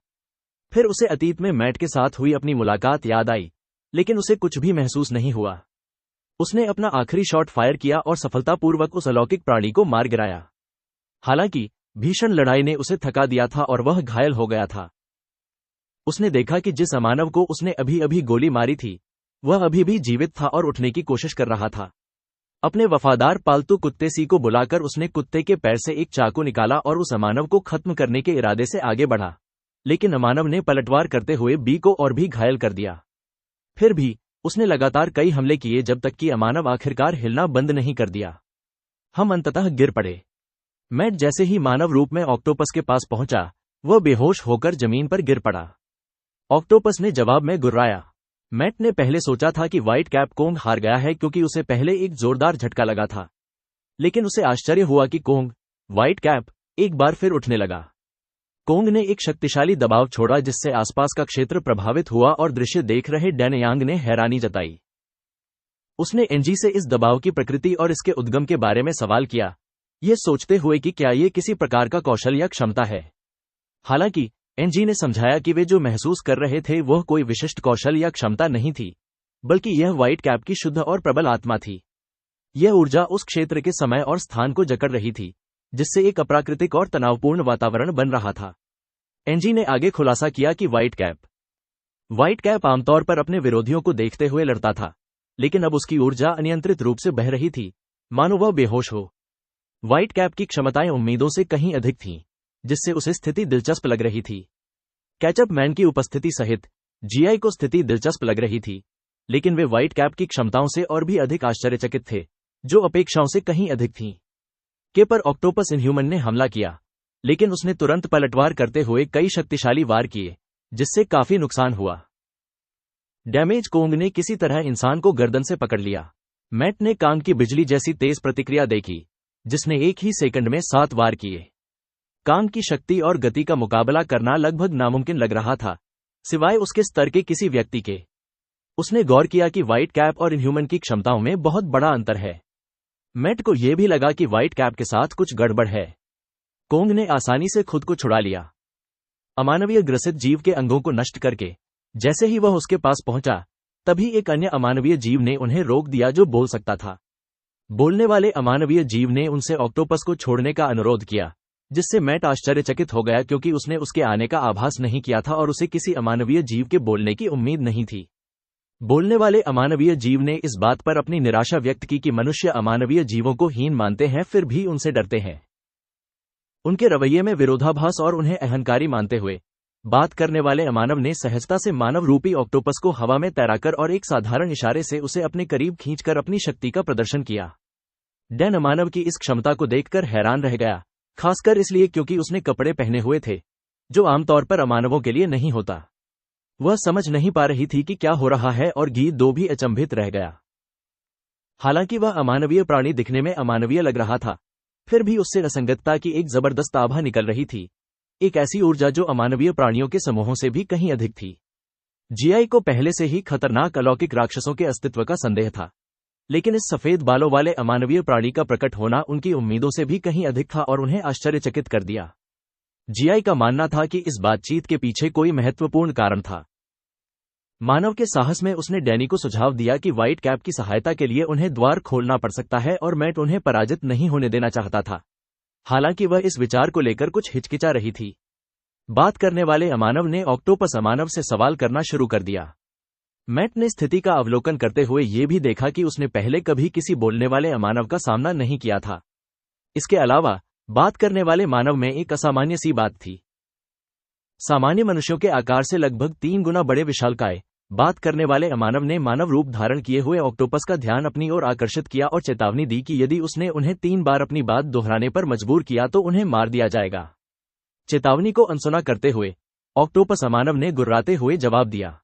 फिर उसे अतीत में मैट के साथ हुई अपनी मुलाकात याद आई, लेकिन उसे कुछ भी महसूस नहीं हुआ। उसने अपना आखिरी शॉट फायर किया और सफलतापूर्वक उस अलौकिक प्राणी को मार गिराया। हालांकि भीषण लड़ाई ने उसे थका दिया था और वह घायल हो गया था। उसने देखा कि जिस अमानव को उसने अभी अभी गोली मारी थी, वह अभी भी जीवित था और उठने की कोशिश कर रहा था। अपने वफादार पालतू कुत्ते सी को बुलाकर उसने कुत्ते के पैर से एक चाकू निकाला और उस अमानव को खत्म करने के इरादे से आगे बढ़ा, लेकिन अमानव ने पलटवार करते हुए बी को और भी घायल कर दिया। फिर भी उसने लगातार कई हमले किए जब तक कि अमानव आखिरकार हिलना बंद नहीं कर दिया। हम अंततः गिर पड़े। मैट जैसे ही मानव रूप में ऑक्टोपस के पास पहुंचा, वह बेहोश होकर जमीन पर गिर पड़ा। ऑक्टोपस ने जवाब में गुर्राया। मैट ने पहले सोचा था कि व्हाइट कैप कोंग हार गया है क्योंकि उसे पहले एक जोरदार झटका लगा था, लेकिन उसे आश्चर्य हुआ कि कोंग, व्हाइट कैप, एक बार फिर उठने लगा। कोंग ने एक शक्तिशाली दबाव छोड़ा जिससे आसपास का क्षेत्र प्रभावित हुआ और दृश्य देख रहे डैनयांग ने हैरानी जताई। उसने एनजी से इस दबाव की प्रकृति और इसके उद्गम के बारे में सवाल किया, यह सोचते हुए कि क्या यह किसी प्रकार का कौशल या क्षमता है। हालांकि एनजी ने समझाया कि वे जो महसूस कर रहे थे वह कोई विशिष्ट कौशल या क्षमता नहीं थी, बल्कि यह व्हाइट कैप की शुद्ध और प्रबल आत्मा थी। यह ऊर्जा उस क्षेत्र के समय और स्थान को जकड़ रही थी, जिससे एक अप्राकृतिक और तनावपूर्ण वातावरण बन रहा था। एनजी ने आगे खुलासा किया कि व्हाइट कैप आमतौर पर अपने विरोधियों को देखते हुए लड़ता था, लेकिन अब उसकी ऊर्जा अनियंत्रित रूप से बह रही थी, मानो वह बेहोश हो। व्हाइट कैप की क्षमताएं उम्मीदों से कहीं अधिक थीं, जिससे उसे स्थिति दिलचस्प लग रही थी। कैचअप मैन की उपस्थिति सहित जीआई को स्थिति दिलचस्प लग रही थी, लेकिन वे व्हाइट कैप की क्षमताओं से और भी अधिक आश्चर्यचकित थे, जो अपेक्षाओं से कहीं अधिक थीं। के पर ऑक्टोपस इनह्यूमन ने हमला किया, लेकिन उसने तुरंत पलटवार करते हुए कई शक्तिशाली वार किए, जिससे काफी नुकसान हुआ। डैमेज कोंग ने किसी तरह इंसान को गर्दन से पकड़ लिया। मैट ने कांग की बिजली जैसी तेज प्रतिक्रिया देखी, जिसने एक ही सेकंड में 7 वार किए। कांग की शक्ति और गति का मुकाबला करना लगभग नामुमकिन लग रहा था, सिवाय उसके स्तर के किसी व्यक्ति के। उसने गौर किया कि व्हाइट कैप और इनह्यूमन की क्षमताओं में बहुत बड़ा अंतर है। मैट को यह भी लगा कि व्हाइट कैप के साथ कुछ गड़बड़ है। कोंग ने आसानी से खुद को छुड़ा लिया, अमानवीय ग्रसित जीव के अंगों को नष्ट करके। जैसे ही वह उसके पास पहुंचा, तभी एक अन्य अमानवीय जीव ने उन्हें रोक दिया जो बोल सकता था। बोलने वाले अमानवीय जीव ने उनसे ऑक्टोपस को छोड़ने का अनुरोध किया, जिससे मैट आश्चर्यचकित हो गया क्योंकि उसने उसके आने का आभास नहीं किया था और उसे किसी अमानवीय जीव के बोलने की उम्मीद नहीं थी। बोलने वाले अमानवीय जीव ने इस बात पर अपनी निराशा व्यक्त की कि मनुष्य अमानवीय जीवों को हीन मानते हैं फिर भी उनसे डरते हैं। उनके रवैये में विरोधाभास और उन्हें अहंकारी मानते हुए, बात करने वाले अमानव ने सहजता से मानव रूपी ऑक्टोपस को हवा में तैराकर और एक साधारण इशारे से उसे अपने करीब खींचकर अपनी शक्ति का प्रदर्शन किया। डैन अमानव की इस क्षमता को देखकर हैरान रह गया, खासकर इसलिए क्योंकि उसने कपड़े पहने हुए थे, जो आमतौर पर अमानवों के लिए नहीं होता। वह समझ नहीं पा रही थी कि क्या हो रहा है और गी दो भी अचंभित रह गया। हालांकि वह अमानवीय प्राणी दिखने में अमानवीय लग रहा था, फिर भी उससे असंगतता की एक जबरदस्त आभा निकल रही थी, एक ऐसी ऊर्जा जो अमानवीय प्राणियों के समूहों से भी कहीं अधिक थी। जीआई को पहले से ही खतरनाक अलौकिक राक्षसों के अस्तित्व का संदेह था, लेकिन इस सफेद बालों वाले अमानवीय प्राणी का प्रकट होना उनकी उम्मीदों से भी कहीं अधिक था और उन्हें आश्चर्यचकित कर दिया। जीआई का मानना था कि इस बातचीत के पीछे कोई महत्वपूर्ण कारण था। मानव के साहस में उसने डैनी को सुझाव दिया कि व्हाइट कैप की सहायता के लिए उन्हें द्वार खोलना पड़ सकता है और मैट उन्हें पराजित नहीं होने देना चाहता था। हालांकि वह इस विचार को लेकर कुछ हिचकिचा रही थी। बात करने वाले अमानव ने ऑक्टोपस अमानव से सवाल करना शुरू कर दिया। मैट ने स्थिति का अवलोकन करते हुए यह भी देखा कि उसने पहले कभी किसी बोलने वाले अमानव का सामना नहीं किया था। इसके अलावा बात करने वाले मानव में एक असामान्य सी बात थी। सामान्य मनुष्यों के आकार से लगभग 3 गुना बड़े विशालकाय बात करने वाले अमानव ने मानव रूप धारण किए हुए ऑक्टोपस का ध्यान अपनी ओर आकर्षित किया और चेतावनी दी कि यदि उसने उन्हें 3 बार अपनी बात दोहराने पर मजबूर किया तो उन्हें मार दिया जाएगा। चेतावनी को अनसुना करते हुए ऑक्टोपस अमानव ने गुर्राते हुए जवाब दिया,